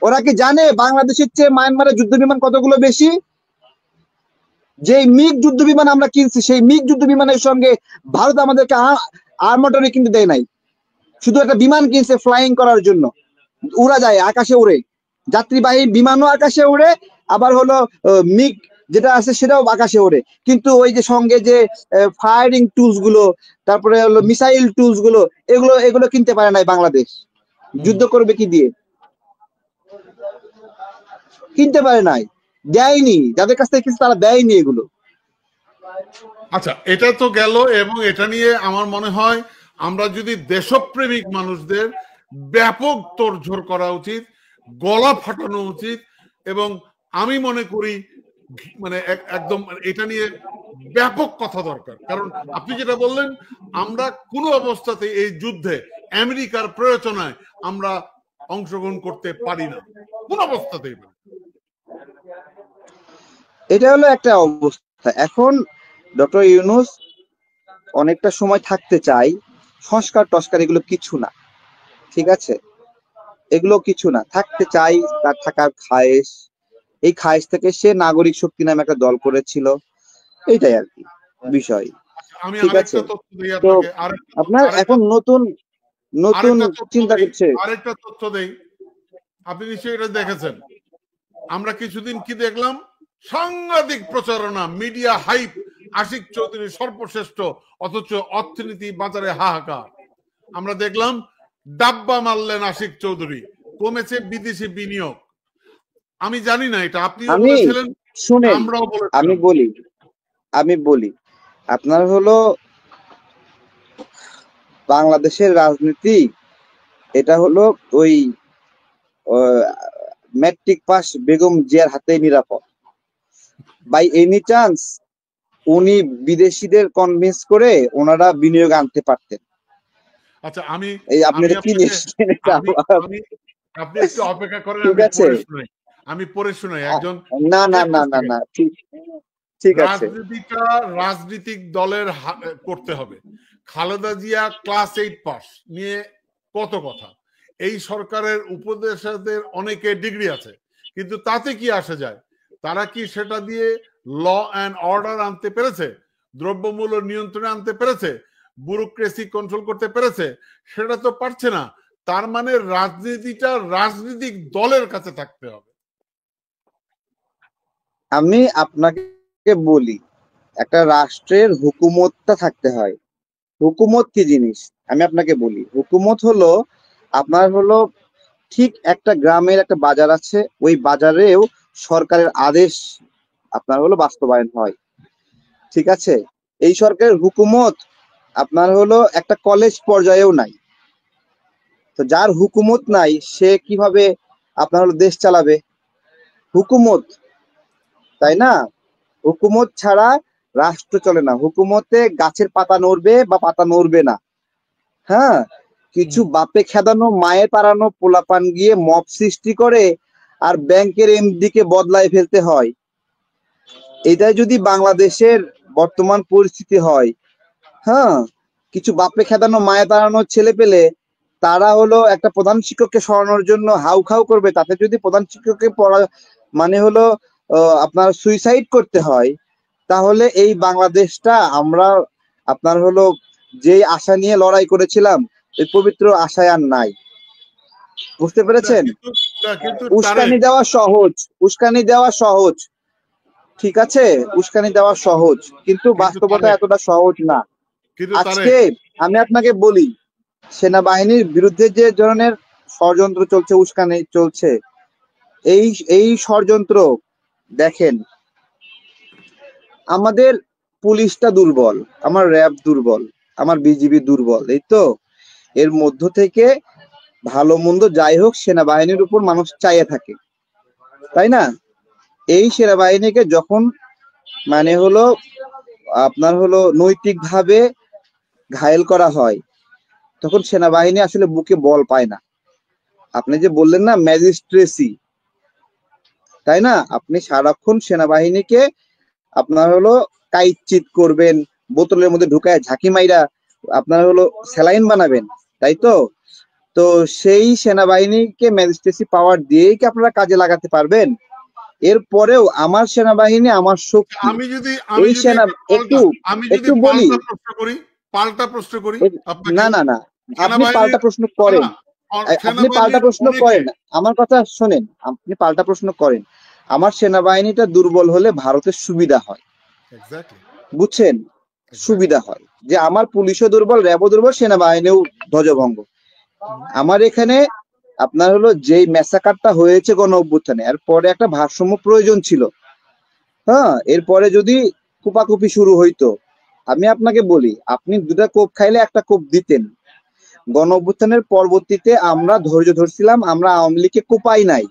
ওরা কি জানে বাংলাদেশের চেয়ে মায়ানমারের যুদ্ধ বিমান কতগুলো বেশি? যে মিগ যুদ্ধ বিমান আমরা কিনছি, সেই মিগ যুদ্ধ বিমানের সঙ্গে ভারত আমাদেরকে আর্মাটারি কিনতে দেয় নাই, শুধু একটা বিমান কিনছে ফ্লাইং করার জন্য, উড়া যায়, আকাশে উড়ে, যাত্রীবাহী বিমানও আকাশে উড়ে, আবার হলো মিগ যেটা আছে সেটাও আকাশে ওড়ে। কিন্তু ওই যে সঙ্গে যে ফায়ারিং টুলস গুলো, তারপরে হলো মিসাইল টুলস গুলো, এগুলো এগুলো কিনতে পারে নাই বাংলাদেশ। যুদ্ধ করবে কি দিয়ে? কিনতে পারে নাই, দেয়নি, যাদের কাছ থেকে কিছু তারা দেয়নি এগুলো। আচ্ছা, এটা তো গেল, এবং এটা নিয়ে আমার মনে হয় আমরা যদি দেশপ্রেমিক মানুষদের ব্যাপক তোড়জোড় করা উচিত, গলা ফাটানো উচিত, এবং আমি মনে করি মানে একদম এটা নিয়ে ব্যাপক কথা দরকার। কারণ আপনি যেটা বললেন, আমরা কোনো অবস্থাতে এই যুদ্ধে আমেরিকার প্রয়োজনায় আমরা অংশগ্রহণ করতে পারি না, কোন অবস্থাতেই। এটা হলো একটা অবস্থা। এখন ডক্টর ইউনূস অনেকটা সময় থাকতে চাই, সংস্কার টস্কার এগুলো কিছু না, ঠিক আছে, এগুলো কিছু না, থাকতে চাই, তার থাকার খায়েশ, এই খায়েশ থেকে সে নাগরিক শক্তি নামে একটা দল করেছিল, এইটাই আর কি বিষয়। ঠিক আছে, তো আপনার এখন নতুন নতুন চিন্তা করছে। আরেকটা তথ্য দেই, আপনি নিশ্চয়ই এটা দেখেছেন। আমরা কিছুদিন কি দেখলাম? সাংঘাতিক প্রচারণা, মিডিয়া হাইপ, আশিক চৌধুরী সর্বশ্রেষ্ঠ, অথচ অর্থনীতি বাজারে হাহাকার। আমরা দেখলাম ডাব্বা মারলেন আশিক চৌধুরী, কমেছে বিদেশি বিনিয়োগ। আমি জানি না এটা আপনি বলেছিলেন, শুনেন, আমরাও বলেছিলাম। আমি বলি আপনার হলো বাংলাদেশের রাজনীতি, এটা হলো ওই ম্যাট্রিক পাস বেগম জিয়ার হাতে নিরাপদ। বাই এনি চান্স উনি বিদেশিদের কনভিন্স করে ওনারা বিনিয়োগ আনতে পারতেন। আচ্ছা, আমি আপনি কি আপনি একটু অপেক্ষা করেন, আমি পড়ে শুনাই। একজন না না না না না ঠিক আছে, রাজনীতিটা রাজনৈতিক দলের করতে হবে। খালেদা জিয়া ক্লাস 8 পাস নিয়ে কত কথা, এই সরকারের উপদেষ্টাদের অনেকে ডিগ্রি আছে, কিন্তু তাতে কি আসে যায়? তারা কি সেটা দিয়ে ল অ্যান্ড অর্ডার আনতে পেরেছে? দ্রব্যমূল্য নিয়ন্ত্রণে আনতে পেরেছে? ব্যুরোক্রেসি কন্ট্রোল করতে পেরেছে? সেটা তো পারছে না। তার মানে রাজনীতিটা রাজনৈতিক দলের কাছে থাকতে হবে। আমি আপনাকে বলি, একটা রাষ্ট্রের হুকুমতটা থাকতে হয়। হুকুমত কি জিনিস আমি আপনাকে বলি। হুকুমত হলো আপনার হলো ঠিক একটা গ্রামের একটা বাজার আছে, ওই বাজারেও সরকারের আদেশ আপনার হলো বাস্তবায়ন হয়, ঠিক আছে। এই সরকারের হুকুমত আপনার হলো একটা কলেজ পর্যায়েও নাই। তো যার হুকুমত নাই সে কিভাবে আপনার হলো দেশ চালাবে? হুকুমত, তাই না? হুকুমত ছাড়া রাষ্ট্র চলে না। হুকুমতে গাছের পাতা নড়বে বা পাতা নড়বে না। হ্যাঁ, কিছু বাপে খেদানো মায়ে পাড়ানো পোলাপান গিয়ে মব সৃষ্টি করে আর ব্যাংকের এমডি কে বদলায় ফেলতে হয়। এটাই যদি বাংলাদেশের বর্তমান পরিস্থিতি হয়, হ্যাঁ, কিছু বাপে খেদানো মায়ে তাড়ানো ছেলে পেলে তারা হলো একটা প্রধান শিক্ষককে সরানোর জন্য হাউ খাউ করবে, তাতে যদি প্রধান শিক্ষককে পড়া মানে হলো আপনার সুইসাইড করতে হয়, তাহলে এই বাংলাদেশটা আমরা আপনার হলো যেই আশা নিয়ে লড়াই করেছিলাম, এই পবিত্র আশায় আর নাই। বুঝতে পেরেছেন? উস্কানি দেওয়া সহজ, উস্কানি দেওয়া সহজ, ঠিক আছে, উস্কানি দেওয়া সহজ, কিন্তু বাস্তবতা এতটা সহজ না। আজকে আমি আপনাকে বলি, সেনাবাহিনীর বিরুদ্ধে যে ধরনের ষড়যন্ত্র চলছে, উস্কানি চলছে, এই ষড়যন্ত্র দেখেন, আমাদের পুলিশটা দুর্বল, আমার র্যাব দুর্বল, আমার বিজিবি দুর্বল, এই তো এর মধ্য থেকে ভালো মন্দ যাই হোক সেনাবাহিনীর উপর মানুষ চাইয়ে থাকে, তাই না? এই সেনাবাহিনীকে যখন মানে হলো আপনার হলো নৈতিকভাবে ঘায়েল করা হয়, তখন সেনাবাহিনী আসলে বুকে বল পায় না। আপনি যে বললেন না ম্যাজিস্ট্রেসি, তাই না? আপনি সারাক্ষণ সেনাবাহিনীকে আপনার হলো কাইচিৎ করবেন, বোতলের মধ্যে ঢুকায় ঝাঁকি মাইরা আপনার হলো স্যালাইন বানাবেন, তাই তো? তো সেই সেনাবাহিনীকে ম্যাজিস্ট্রেসি পাওয়ার দিয়েই কি আপনারা কাজে লাগাতে পারবেন? এরপরেও আমার সেনাবাহিনী আমার শক্তি। আমি যদি এই সেনা একটু একটু বলি, পাল্টা প্রশ্ন করি আপনাকে, না না না, আপনি সেনাবাহিনীর পাল্টা প্রশ্ন না, করেন, আপনি পাল্টা সেনাবাহিনীর প্রশ্ন অনেকে করেন, আমার কথা শোনেন, আপনি পাল্টা প্রশ্ন করেন। আমার সেনাবাহিনীটা দুর্বল হলে ভারতের সুবিধা হয়, এক্স্যাক্টলি বুঝছেন? সুবিধা হয় যে আমার পুলিশও দুর্বল, র্যাবও দুর্বল, সেনাবাহিনীও ধ্বজভঙ্গ। আমার এখানে আপনার হলো যেই ম্যাসাকারটা হয়েছে গণ অভ্যুত্থানে, এরপরে একটা ভারসাম্য প্রয়োজন ছিল। হ্যাঁ, এরপরে যদি কুপাকুপি শুরু হইতো, আমি আপনাকে বলি, আপনি দুটা কোপ খাইলে একটা কোপ দিতেন। গণ অভ্যুত্থানের পরবর্তীতে আমরা ধৈর্য ধরছিলাম, আমরা আওয়ামী লীগকে কোপাই নাই।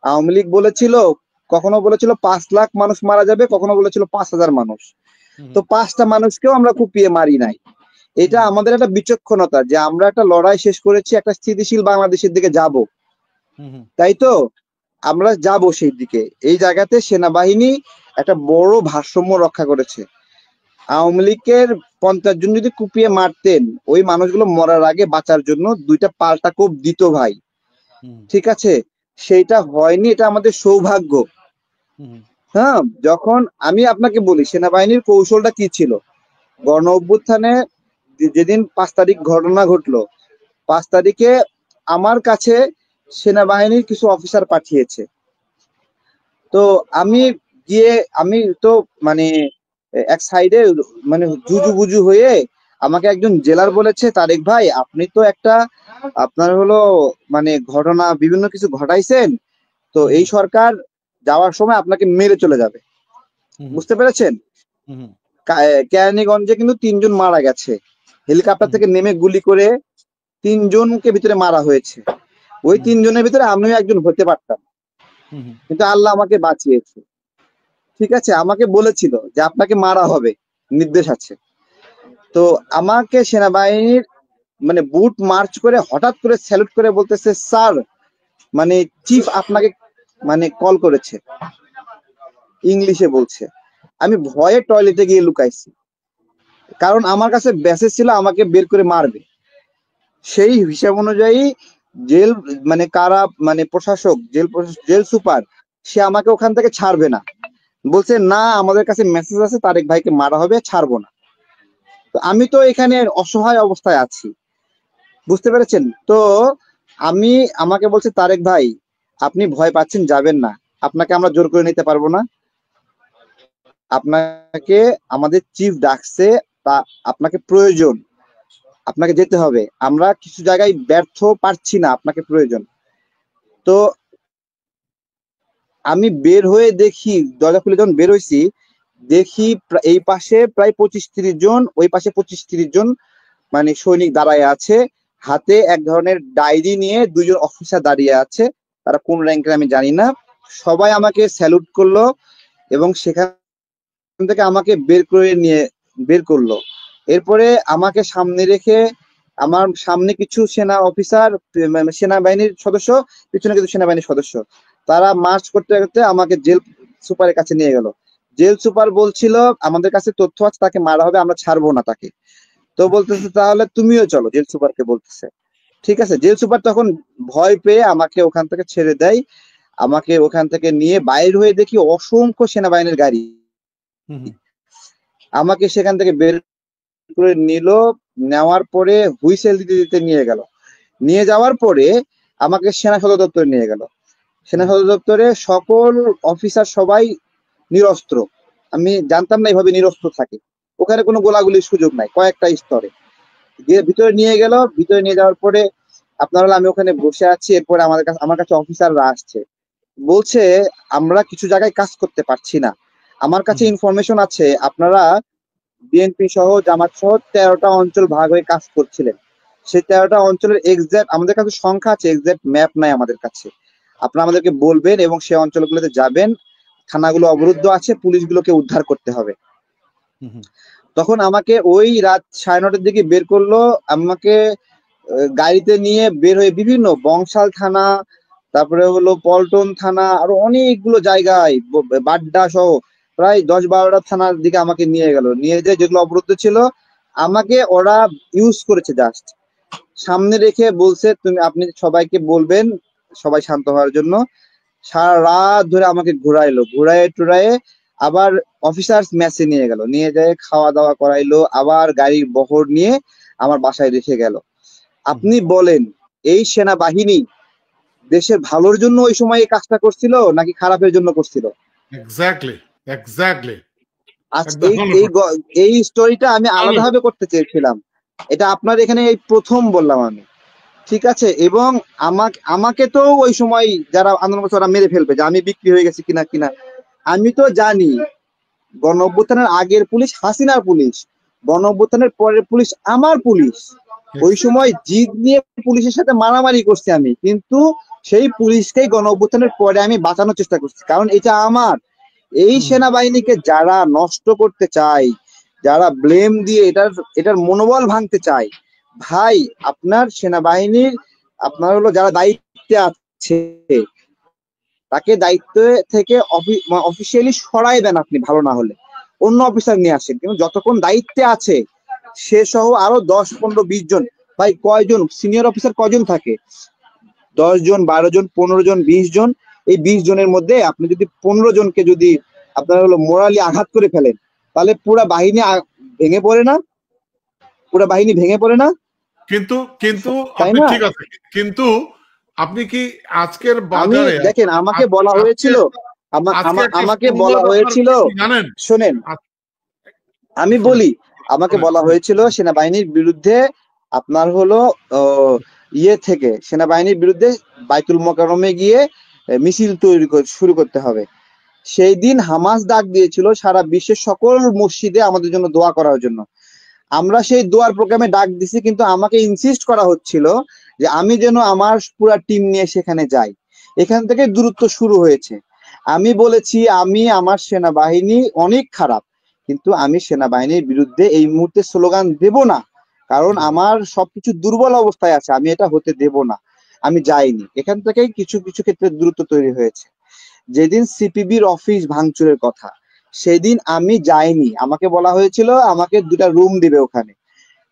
আওয়ামী লীগ বলেছিল, কখনো বলেছিল 5 লাখ মানুষ মারা যাবে, কখনো বলেছিল 5,000 মানুষ। তো 5টা মানুষকেও আমরা কুপিয়ে মারি নাই। এটা আমাদের একটা বিচক্ষণতা যে আমরা একটা লড়াই শেষ করেছি, একটা স্থিতিশীল বাংলাদেশের দিকে যাব, তাই তো? আমরা যাব সেই দিকে। এই জায়গাতে সেনাবাহিনী একটা বড় ভারসাম্য রক্ষা করেছে। আওয়ামী লীগের 50 জন যদি কুপিয়ে মারতেন, ওই মানুষগুলো মরার আগে বাঁচার জন্য 2টা পাল্টা কোপ দিত ভাই, ঠিক আছে? সেইটা হয়নি, এটা আমাদের সৌভাগ্য। হ্যাঁ, যখন আমি আপনাকে বলি সেনাবাহিনীর কৌশলটা কি ছিল, গণ অভ্যুত্থানে যেদিন 5 তারিখ ঘটনা ঘটলো, 5 তারিখে আমার কাছে সেনাবাহিনীর কিছু অফিসার পাঠিয়েছে। তো আমি গিয়ে, আমি তো মানে এক সাইডে মানে জুজু বুজু হয়ে আমাকে একজন জেলার বলেছে, তারেক ভাই আপনি তো একটা আপনার হলো মানে ঘটনা বিভিন্ন কিছু ঘটাইছেন, তো এই সরকার যাওয়ার সময় আপনাকে মেরে চলে যাবে, বুঝতে পেরেছেন? কেরানীগঞ্জে কিন্তু 3 জন মারা গেছে, হেলিকপ্টার থেকে নেমে গুলি করে 3 জনকে ভিতরে মারা হয়েছে। ওই 3 জনের ভিতরে আমিও একজন হতে পারতাম, কিন্তু আল্লাহ আমাকে বাঁচিয়েছে, ঠিক আছে? আমাকে বলেছিল যে আপনাকে মারা হবে, নির্দেশ আছে। তো আমাকে সেনাবাহিনীর মানে বুট মার্চ করে হঠাৎ করে স্যালুট করে বলতেছে, স্যার মানে চিফ আপনাকে মানে কল করেছে, ইংলিশে বলছে। আমি ভয়ে টয়লেটে গিয়ে লুকাইছি, কারণ আমার কাছে মেসেজ ছিল আমাকে বের করে মারবে। সেই হিসাব অনুযায়ী জেল মানে কারা মানে প্রশাসক, জেল সুপার, সে আমাকে ওখান থেকে ছাড়বে না, বলছে না আমাদের কাছে মেসেজ আছে তারেক ভাইকে মারা হবে, ছাড়বো না। তো আমি তো এখানে অসহায় অবস্থায় আছি, বুঝতে পেরেছেন? তো আমাকে বলছে তারেক ভাই আপনি ভয় পাচ্ছেন, যাবেন না, আপনাকে আমরা জোর করে নিতে পারবো না, আপনাকে আমাদের চিফ ডাকছে, তা আপনাকে প্রয়োজন, আপনাকে যেতে হবে, আমরা কিছু জায়গায় ব্যর্থ পারছি না, আপনাকে প্রয়োজন। তো আমি বের হয়ে দেখি, দরজা খুলে যখন বের হয়েছি, দেখি এই পাশে প্রায় 25-30 জন, ওই পাশে 25-30 জন মানে সৈনিক দাঁড়ায় আছে, হাতে এক ধরনের ডায়েরি নিয়ে 2 জন অফিসার দাঁড়িয়ে আছে, তারা কোন র্যাঙ্কের আমি জানি না। সবাই আমাকে স্যালুট করলো এবং সেখান থেকে আমাকে বের করলো। এরপরে আমাকে সামনে রেখে, আমার সামনে কিছু সেনা অফিসার, সেনাবাহিনীর সদস্য, পিছনে কিছু সেনাবাহিনীর সদস্য, তারা মার্চ করতে করতে আমাকে জেল সুপারের কাছে নিয়ে গেল। জেল সুপার বলছিল আমাদের কাছে তথ্য আছে তাকে মারা হবে, আমরা ছাড়বো না তাকে। তো বলতেছে তাহলে তুমিও চলো, জেল সুপারকে বলতেছে। ঠিক আছে, জেল সুপার তখন ভয় পেয়ে আমাকে ওখান থেকে ছেড়ে দেয়। আমাকে ওখান থেকে নিয়ে বাইর হয়ে দেখি অসংখ্য সেনাবাহিনীর গাড়ি আমাকে সেখান থেকে বের করে নিল। নেওয়ার পরে হুইসেল দিতে দিতে নিয়ে যাওয়ার পরে আমাকে সেনা সদর দপ্তরে নিয়ে গেল। সেনা সদর দপ্তরে সকল অফিসার সবাই নিরস্ত্র, আমি জানতাম না এইভাবে নিরস্ত্র থাকে, ওখানে কোনো গোলাগুলির সুযোগ নাই, কয়েকটা স্তরে ভিতরে নিয়ে গেল। ভিতরে নিয়ে যাওয়ার পরে আপনার হলো আমি ওখানে বসে আছি, এরপরে আমার কাছে অফিসাররা আসছে, বলছে আমরা কিছু জায়গায় কাজ করতে পারছি না, আমার কাছে ইনফরমেশন আছে আপনারা বিএনপি সহ জামাত সহ 13টা অঞ্চল ভাগ হয়ে কাজ করছিলেন। সেই 13টা অঞ্চলের এক্সাক্ট আমাদের কাছে সংখ্যা আছে, এক্সাক্ট ম্যাপ নাই আমাদের কাছে। আপনারা আমাদেরকে বলবেন এবং সেই অঞ্চলগুলোতে যাবেন, থানাগুলো অবরুদ্ধ আছে, পুলিশগুলোকে উদ্ধার করতে হবে। তখন আমাকে ওই রাত 9:30টার দিকে বের করলো, আমাকে গাড়িতে নিয়ে বের হয়ে বিভিন্ন বংশাল থানা, তারপরে হলো পল্টন থানা, আরো অনেকগুলো জায়গায় বাড্ডা সহ প্রায় 10-12টা থানার দিকে আমাকে নিয়ে গেল। নিয়ে যে যেগুলো অবরুদ্ধ ছিল আমাকে ওরা ইউজ করেছে, জাস্ট সামনে রেখে বলছে আপনি সবাইকে বলবেন সবাই শান্ত হওয়ার জন্য। সারা রাত ধরে আমাকে ঘুরায়ে টুরায়ে আবার অফিসার্স মেসে নিয়ে গেল, নিয়ে যায় খাওয়া দাওয়া করাইলো, আবার গাড়ির বহর নিয়ে আমার বাসায় রেখে গেল। আপনি বলেন এই সেনাবাহিনী দেশের ভালোর জন্য ওই সময় এই কাজটা করছিল নাকি খারাপের জন্য করছিল? এক্স্যাক্টলি এই স্টোরিটা আমি আলাদাভাবে করতে চেয়েছিলাম, এটা আপনার এখানে এই প্রথম বললাম আমি, ঠিক আছে? এবং আমাকে তো ওই সময় যারা আন্দোলন করছে ওরা মেরে ফেলবে যে আমি বিক্রি হয়ে গেছি কিনা। আমি তো জানি গণ অভ্যুত্থানের আগের পুলিশ হাসিনার পুলিশ, গণ অভ্যুত্থানের পরের পুলিশ আমার পুলিশ। ওই সময় জিদ নিয়ে পুলিশের সাথে মারামারি করছি আমি, কিন্তু সেই পুলিশকেই গণ অভ্যুত্থানের পরে আমি বাঁচানোর চেষ্টা করছি, কারণ এটা আমার। এই সেনাবাহিনীকে যারা নষ্ট করতে চায়, যারা ব্লেম দিয়ে এটার মনোবল ভাঙতে চায়, ভাই আপনার সেনাবাহিনীর আপনার হলো যারা দায়িত্বে আছে তাকে দায়িত্ব থেকে অফিসিয়ালি সরাই দেন, আপনি ভালো না হলে অন্য অফিসার নিয়ে আসেন। কিন্তু যতক্ষণ দায়িত্বে আছে সে সহ আরো 10-15-20 জন, ভাই কয়জন সিনিয়র অফিসার কয়জন থাকে? 10 জন, 12 জন, 15 জন, 20 জন। এই 20 জনের মধ্যে আপনি যদি 15 জনকে যদি আপনার হলো মোরালি আঘাত করে ফেলেন, তাহলে পুরা বাহিনী ভেঙে পড়ে না? পুরা বাহিনী ভেঙে পড়ে না? কিন্তু তাই আপনি না? ঠিক আছে, কিন্তু আপনি কি আজকের বাজারে দেখেন আমাকে বলা হয়েছিল, আমাকে বলা হয়েছিল, জানেন, শোনেন আমি বলি, আমাকে বলা হয়েছিল সেনাবাহিনীর বিরুদ্ধে আপনার হলো থেকে সেনাবাহিনীর বিরুদ্ধে বাইতুল মোকাররমে গিয়ে মিছিল শুরু করতে হবে। সেই দিন হামাস ডাক দিয়েছিল সারা বিশ্বের সকল মসজিদে আমাদের জন্য দোয়া করার জন্য। আমরা সেই দোয়ার প্রোগ্রামে ডাক দিছি, কিন্তু আমাকে ইনসিস্ট করা হচ্ছিল যে আমি যেন আমার পুরা টিম নিয়ে সেখানে যাই। এখান থেকে দূরত্ব শুরু হয়েছে। আমি বলেছি আমি আমার সেনাবাহিনী অনেক খারাপ, কিন্তু আমি সেনাবাহিনীর বিরুদ্ধে এই মুহূর্তে স্লোগান দেব না, কারণ আমার সবকিছু দুর্বল অবস্থায় আছে, আমি এটা হতে দেব না। আমি যাইনি। এখান থেকে কিছু কিছু ক্ষেত্রে দূরত্ব তৈরি হয়েছে। যেদিন সিপিবির অফিস ভাঙচুরের কথা, সেদিন আমি যাইনি। আমাকে বলা হয়েছিল আমাকে 2টা রুম দিবে ওখানে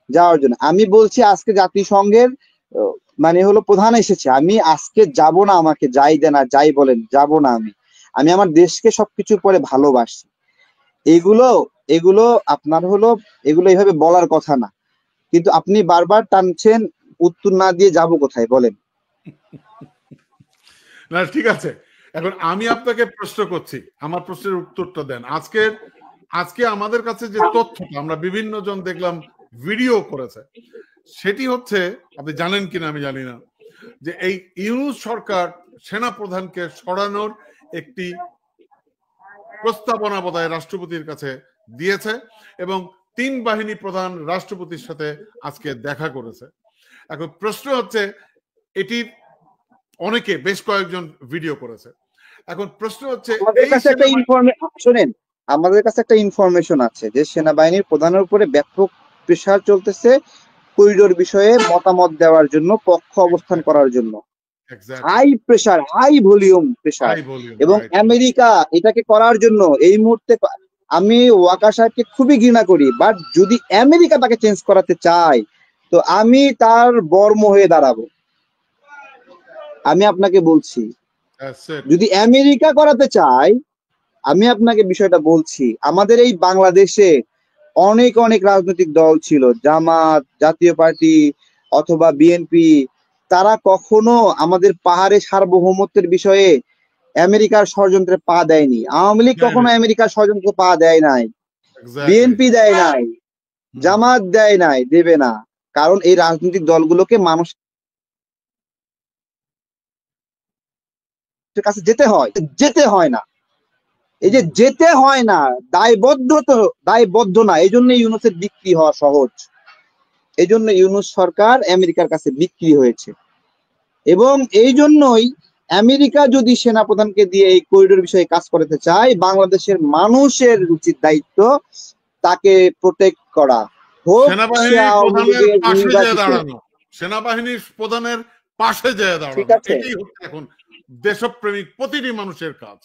যাওয়ার জন্য। আমি বলছি আজকে জাতিসংঘের মানে হলো প্রধান এসেছে, আমি আজকে যাব না, আমাকে যাই দেন আর যাই বলেন যাব না। আমি আমার দেশকে সবকিছুর পরে ভালোবাসি। এগুলো আপনার হলো এগুলো এইভাবে বলার কথা না, কিন্তু আপনি বারবার টানছেন, উত্তর না দিয়ে যাব কোথায় বলেন? না ঠিক আছে, এখন আমি আপনাকে প্রশ্ন করছি, আমার প্রশ্নের উত্তরটা দেন। আজকে আমাদের কাছে যে তথ্যটা আমরা বিভিন্ন জন দেখলাম ভিডিও করেছে, সেটি হচ্ছে, আপনি জানেন কিনা আমি জানি না, যে এই ইউনূস সরকার সেনা প্রধানকে সরানোর একটি প্রস্তাবনা বোধহয় রাষ্ট্রপতির কাছে দিয়েছে এবং 3 বাহিনী প্রধান রাষ্ট্রপতির সাথে আজকে দেখা করেছে। এখন প্রশ্ন হচ্ছে, এটির অনেকে বেশ কয়েকজন ভিডিও করেছে। এখন প্রশ্ন হচ্ছে, শোনেন আমাদের কাছে একটা ইনফরমেশন আছে যে সেনাবাহিনীর প্রধানের উপরে ব্যাপক প্রেসার চলতেছে করিডোর বিষয়ে মতামত দেওয়ার জন্য, পক্ষ অবস্থান করার জন্য। High pressure, high volume pressure. এবং আমেরিকা এটাকে করার জন্য এই মুহূর্তে, আমি ওয়াকার সাহেবকে খুবই ঘৃণা করি, বাট যদি আমেরিকা তাকে চেঞ্জ করাতে চায় তো আমি তার বর্ম হয়ে দাঁড়াবো। আমি আপনাকে বলছি, যদি আমেরিকা করাতে চায়, আমি আপনাকে বিষয়টা বলছি, আমাদের এই বাংলাদেশে অনেক অনেক রাজনৈতিক দল ছিল, জামাত, জাতীয় পার্টি অথবা বিএনপি, তারা কখনো আমাদের পাহাড়ে সার্বভৌমত্বের বিষয়ে আমেরিকার ষড়যন্ত্রে পা দেয়নি। আওয়ামী লীগ কখনো আমেরিকার ষড়যন্ত্রে পা দেয় নাই, বিএনপি দেয় নাই, জামাত দেয় নাই, দেবে না। কারণ এই রাজনৈতিক দলগুলোকে মানুষের কাছে যেতে হয় না। এই যে যেতে হয় না, দায়বদ্ধ না, এই জন্য ইউনূসের বিক্রি হওয়া সহজ। এই জন্য ইউনূস সরকার আমেরিকার কাছে বিক্রি হয়েছে, এবং এই জন্যই আমেরিকা যদি সেনাপ্রধানকে দিয়ে এই করিডোর বিষয়ে কাজ করতে চায়, বাংলাদেশের মানুষের উচিত দায়িত্ব তাকে প্রোটেক্ট করা, হোক সে আওয়ামী লীগের নির্বাচিত। সেনাবাহিনীর প্রধানের পাশে যেয়ে দাঁড়ানো, এটাই হচ্ছে এখন দেশপ্রেমিক প্রতিটি মানুষের কাজ,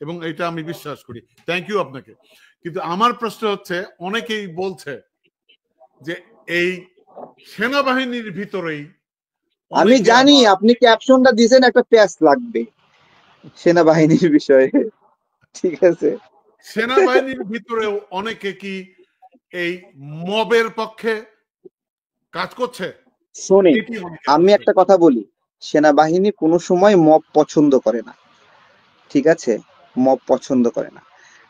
এবং এটা আমি বিশ্বাস করি। থ্যাংক ইউ আপনাকে। কিন্তু আমার প্রশ্ন হচ্ছে, অনেকেই বলছে যে এই সেনাবাহিনীর ভিতরেই, আমি জানি আপনি ক্যাপশনটা দিয়েছেন একটা প্যাচ লাগবে সেনাবাহিনীর বিষয়ে, ঠিক আছে, সেনাবাহিনীর ভিতরেও অনেকে কি এই মবের পক্ষে কাজ করছে? শোনেন, আমি একটা কথা বলি, সেনাবাহিনী কোনো সময় মব পছন্দ করে না, ঠিক আছে, মব পছন্দ করে না।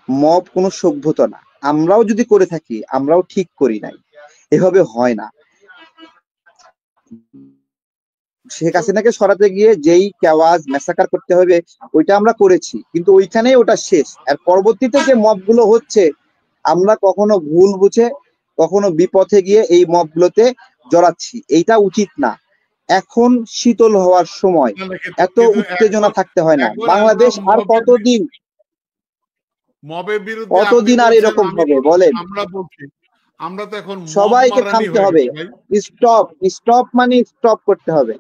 মব কোনো সভ্যতা না, আমরাও যদি করে থাকি আমরাও ঠিক করি নাই, এভাবে হয় না। শেখ হাসিনাকে সরাতে গিয়ে যেই কেওয়াজ ম্যাসাকার করতে হবে ওইটা আমরা করেছি, কিন্তু ওইখানেই ওটা শেষ। আর পরবর্তীতে যে মবগুলো হচ্ছে, আমরা কখনো ভুল বুঝে কখনো বিপথে গিয়ে এই মবগুলোতে জড়াচ্ছি, এইটা উচিত না। এখন শীতল হওয়ার সময়, এত উত্তেজনা থাকতে হয় না। বাংলাদেশ আর কতদিন আর এরকম হবে বলেন? আমরা বলছি, আমরা তো এখন সবাইকে থামতে হবে, স্টপ মানে স্টপ করতে হবে,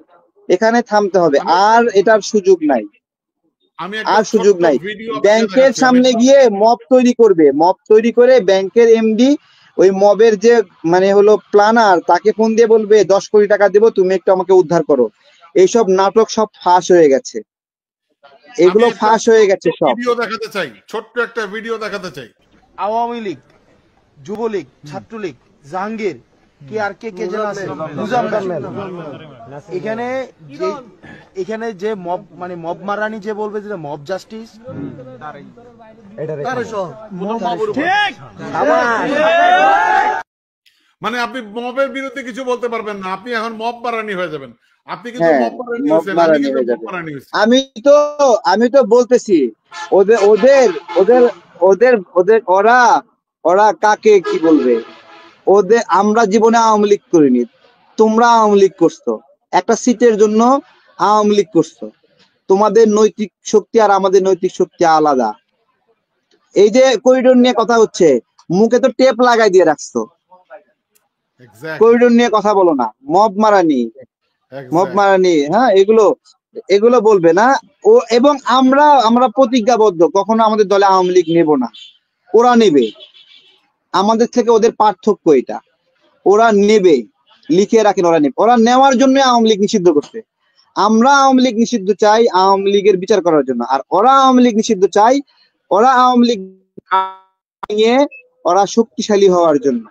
এখানে থামতে হবে, আর এটার সুযোগ নাই, আর সুযোগ নাই। ব্যাংকের সামনে গিয়ে মব তৈরি করবে, মব তৈরি করে ব্যাংকের এমডি ওই মবের যে মানে হলো প্ল্যানার, তাকে ফোন দিয়ে বলবে 10 কোটি টাকা দেবো, তুমি একটু আমাকে উদ্ধার করো। এইসব নাটক সব ফাঁস হয়ে গেছে, এগুলো ফাঁস হয়ে গেছে সব। ভিডিও দেখাতে চাই, ছোট্ট একটা ভিডিও দেখাতে চাই। আওয়ামী লীগ, যুবলীগ, ছাত্রলীগ, জাহাঙ্গীর কি আর কে কে যেন আছে, এখানে যে মব মানে মব মারানি যে বলবে যে মব জাস্টিস, মানে আপনি মবের বিরুদ্ধে কিছু বলতে পারবেন না, আপনি এখন মব মারানি হয়ে যাবেন। আপনি কিন্তু আমি তো বলতেছি ওদের ওরা কাকে কি বলবে, আমরা জীবনে আওয়ামী লীগ করিনি, তোমরা আওয়ামী লীগ করছো, একটা সিটের জন্য আওয়ামী লীগ করছো। তোমাদের নৈতিক শক্তি আর আমাদের নৈতিক শক্তি আলাদা। এই যে করিডোর নিয়ে কথা হচ্ছে, মুখে তো টেপ লাগাই দিয়ে রাখছো, করিডোর নিয়ে কথা বলো না, মব মারানি, হ্যাঁ, এগুলো বলবে না। এবং আমরা প্রতিজ্ঞাবদ্ধ, কখনো আমাদের দলে আওয়ামী লীগ নেব না। ওরা নেবে, আমাদের থেকে ওদের পার্থক্য এটা, ওরা নেবে, লিখে রাখেন, ওরা নেবে, ওরা নেওয়ার জন্য আওয়ামী লীগ নিষিদ্ধ করছে। আমরা আওয়ামী লীগ নিষিদ্ধ চাই আওয়ামী লীগের বিচার করার জন্য, আর ওরা আওয়ামী লীগ নিষিদ্ধ চাই, ওরা আওয়ামী লীগ নিয়ে ওরা শক্তিশালী হওয়ার জন্য,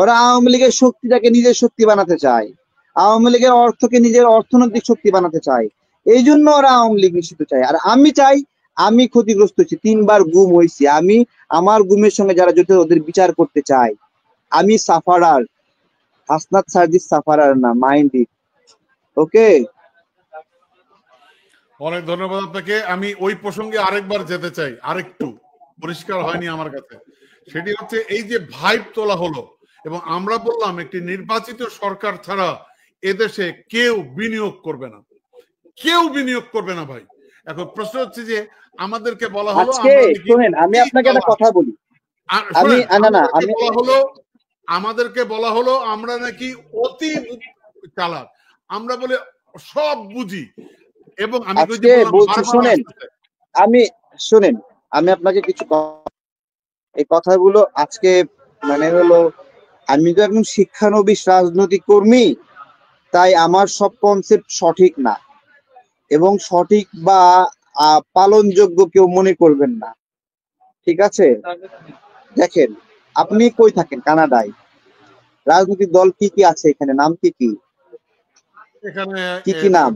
ওরা আওয়ামী লীগের শক্তিটাকে নিজের শক্তি বানাতে চায়, আওয়ামী লীগের অর্থকে নিজের অর্থনৈতিক শক্তি বানাতে চায়, এই জন্য ওরা আওয়ামী লীগ নিষিদ্ধ চায়। আর আমি চাই, আমি ক্ষতিগ্রস্ত হয়েছি, 3 বার গুম হয়েছি, আমি আমার গুমের সঙ্গে যারা জড়িত ওদের বিচার করতে চাই। আমি সাফারার, হাসনাত সার্জিস সাফারার না, মাইন্ড ইট। ওকে, অনেক ধন্যবাদ আপনাকে। আমি ওই প্রসঙ্গে আরেকবার যেতে চাই, আরেকটু পরিষ্কার হয়নি আমার কাছে। সেটি হচ্ছে এই যে ভাইব তোলা হলো, এবং আমরা বললাম একটি নির্বাচিত সরকার ছাড়া এদেশে কেউ বিনিয়োগ করবে না, কেউ বিনিয়োগ করবে না ভাই। এখন প্রশ্ন হচ্ছে যে আমাদেরকে বলা হলো, শুনেন আমি আপনাকে একটা কথা বলি, আমাদেরকে বলা হলো আমরা নাকি অতি চালাক, আমরা বলে সব বুঝি, এবং আমি আপনাকে কিছু এই কথাগুলো আজকে মানে হলো, আমি তো একদম শিক্ষানবিশ রাজনৈতিক কর্মী, তাই আমার সব কনসেপ্ট সঠিক না, এবং সঠিক বা পালনযোগ্য কেউ মনে করবেন না, ঠিক আছে? দেখেন, আপনি কই থাকেন? কানাডায়। রাজনৈতিক দল কি কি আছে এখানে, নাম কি কি? এখানে কি কি নাম?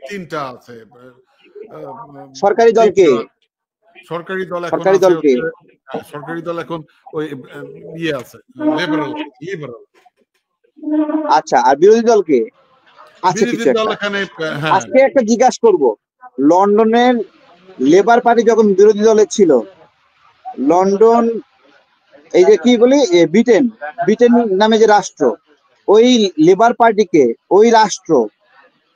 তিনটা আছে। সরকারি দল কে? সরকারি দল এখন ওই ইয়ে আছে, লিবারাল। আচ্ছা, আর বিরোধী দল কে? আচ্ছা, কিছু আজকে একটা জিজ্ঞাসা করব, লন্ডনের লেবার পার্টি যখন বিরোধী দলে ছিল, লন্ডন, এই যে কি বলি ব্রিটেন, ব্রিটেন নামে যে রাষ্ট্র, ওই লেবার পার্টিকে ওই রাষ্ট্র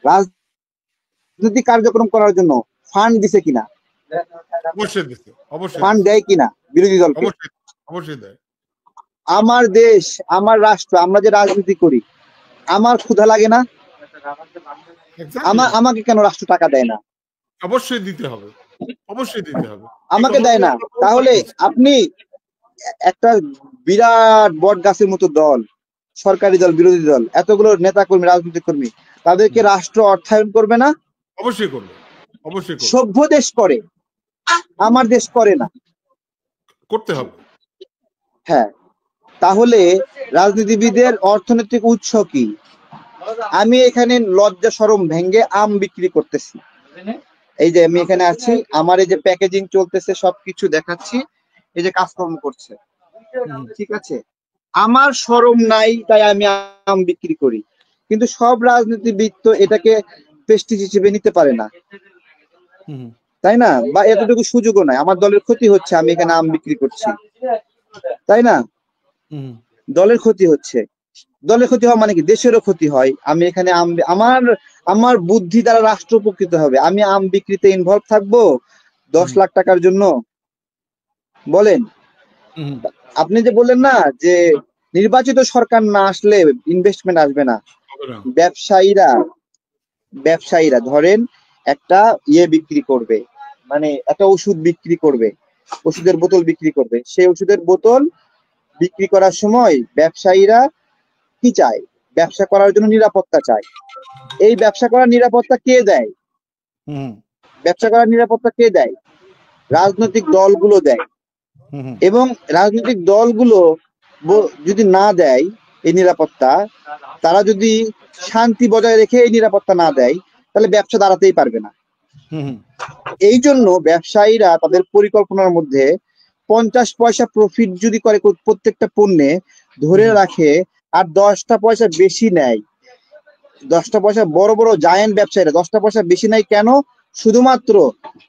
রাজনৈতিক কার্যক্রম করার জন্য ফান্ড দিছে কিনা, অবশ্যই দিচ্ছে, অবশ্যই ফান্ড দেয় কিনা বিরোধী দলকে? অবশ্যই অবশ্যই দেয়। আমার দেশ, আমার রাষ্ট্র, আমরা যে রাজনীতি করি, আমার ক্ষুধা লাগে না? আমাকে কেন রাষ্ট্র টাকা দেয় না? অবশ্যই দিতে হবে, অবশ্যই দিতে হবে। আমাকে দেয় না। তাহলে আপনি একটা বিরাট বট গাছের মতো দল, সরকারি দল, বিরোধী দল, এতগুলো নেতা কর্মী, রাজনৈতিক কর্মী, তাদেরকে রাষ্ট্র অর্থায়ন করবে না? অবশ্যই করবে, অবশ্যই করবে। সভ্য দেশ করে, আমার দেশ করে না। করতে হবে। হ্যাঁ, তাহলে রাজনীতিবিদের অর্থনৈতিক উৎস কি? আমি এখানে লজ্জা শরম ভেঙ্গে আম বিক্রি করতেছি। এই যে আমি এখানে আছি, আমার এই যে প্যাকেজিং চলতেছে, সবকিছু দেখাচ্ছি, এই যে কাজকর্ম করছে, ঠিক আছে? আমার শরম নাই, তাই আমি আম বিক্রি করি। কিন্তু সব রাজনীতিবিদ তো এটাকে প্রেস্টিজ হিসেবে নিতে পারে না, তাই না? বা এতটুকু সুযোগও নাই। আমার দলের ক্ষতি হচ্ছে, আমি এখানে আম বিক্রি করছি, তাই না? দলের ক্ষতি হচ্ছে। দলের ক্ষতি হওয়া মানে কি? দেশেরও ক্ষতি হয়। আমি এখানে আমার বুদ্ধি দ্বারা রাষ্ট্র উপকৃত হবে। আমি আম বিক্রিতে ইনভলভ থাকবো 10 লাখ টাকার জন্য? বলেন। আপনি যে বললেন না যে নির্বাচিত সরকার না আসলে ইনভেস্টমেন্ট আসবে না, ব্যবসায়ীরা ধরেন একটা বিক্রি করবে, মানে একটা ওষুধ বিক্রি করবে, ওষুধের বোতল বিক্রি করবে। সেই ওষুধের বোতল বিক্রি করার সময় ব্যবসায়ীরা কি চায়? ব্যবসা করার জন্য নিরাপত্তা চায়। এই ব্যবসা করার নিরাপত্তা কে দেয়? ব্যবসা করার নিরাপত্তা কে দেয়? রাজনৈতিক দলগুলো দেয়। এবং রাজনৈতিক দলগুলো যদি না দেয় এই নিরাপত্তা, তারা যদি শান্তি বজায় রেখে এই নিরাপত্তা না দেয়, তাহলে ব্যবসা দাঁড়াতেই পারবে না। এই জন্য ব্যবসায়ীরা তাদের পরিকল্পনার মধ্যে 50 পয়সা প্রফিট যদি করে প্রত্যেকটা পণ্যে, ধরে রাখে, আর 10টা পয়সা বেশি নেয়। 10টা পয়সা বড় বড় জায়ান্ট ব্যবসায়ীরা 10টা পয়সা বেশি নেয় কেন? শুধুমাত্র